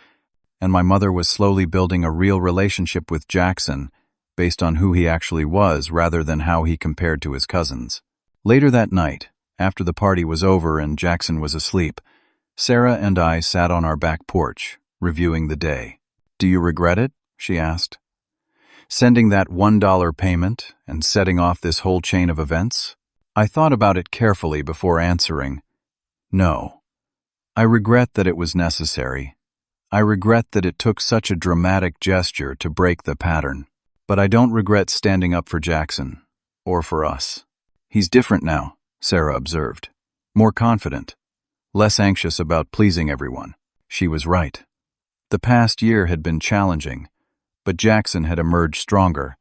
and my mother was slowly building a real relationship with Jackson based on who he actually was rather than how he compared to his cousins. Later that night, after the party was over and Jackson was asleep, Sarah and I sat on our back porch, reviewing the day. "Do you regret it?" she asked. "Sending that $1 payment and setting off this whole chain of events?" I thought about it carefully before answering. No. I regret that it was necessary. I regret that it took such a dramatic gesture to break the pattern. But I don't regret standing up for Jackson, or for us. "He's different now," Sarah observed. "More confident, less anxious about pleasing everyone." She was right. The past year had been challenging, but Jackson had emerged stronger,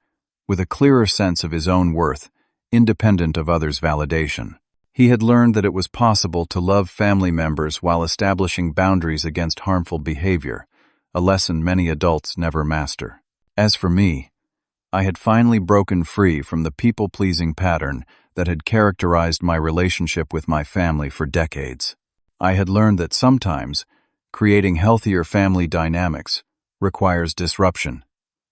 with a clearer sense of his own worth, independent of others' validation. He had learned that it was possible to love family members while establishing boundaries against harmful behavior, a lesson many adults never master. As for me, I had finally broken free from the people-pleasing pattern that had characterized my relationship with my family for decades. I had learned that sometimes creating healthier family dynamics requires disruption,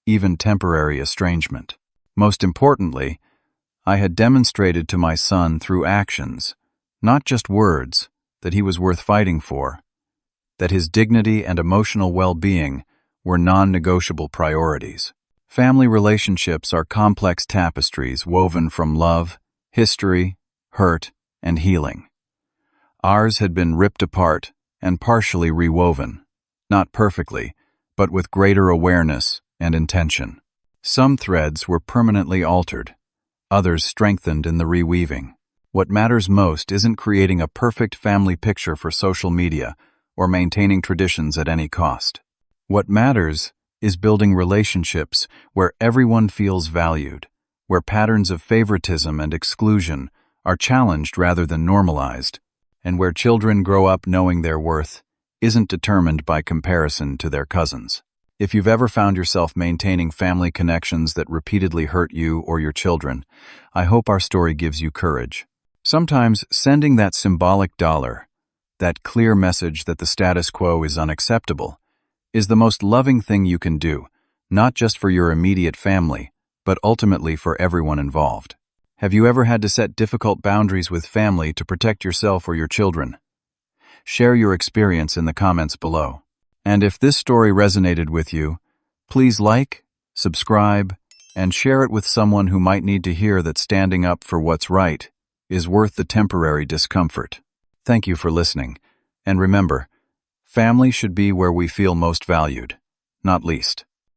even temporary estrangement. Most importantly, I had demonstrated to my son through actions, not just words, that he was worth fighting for, that his dignity and emotional well-being were non-negotiable priorities. Family relationships are complex tapestries woven from love, history, hurt, and healing. Ours had been ripped apart and partially rewoven, not perfectly, but with greater awareness and intention. Some threads were permanently altered, others strengthened in the reweaving. What matters most isn't creating a perfect family picture for social media or maintaining traditions at any cost. What matters is building relationships where everyone feels valued, where patterns of favoritism and exclusion are challenged rather than normalized, and where children grow up knowing their worth isn't determined by comparison to their cousins. If you've ever found yourself maintaining family connections that repeatedly hurt you or your children, I hope our story gives you courage. Sometimes sending that symbolic dollar, that clear message that the status quo is unacceptable, is the most loving thing you can do, not just for your immediate family, but ultimately for everyone involved. Have you ever had to set difficult boundaries with family to protect yourself or your children? Share your experience in the comments below. And if this story resonated with you, please like, subscribe, and share it with someone who might need to hear that standing up for what's right is worth the temporary discomfort. Thank you for listening, and remember, family should be where we feel most valued, not least.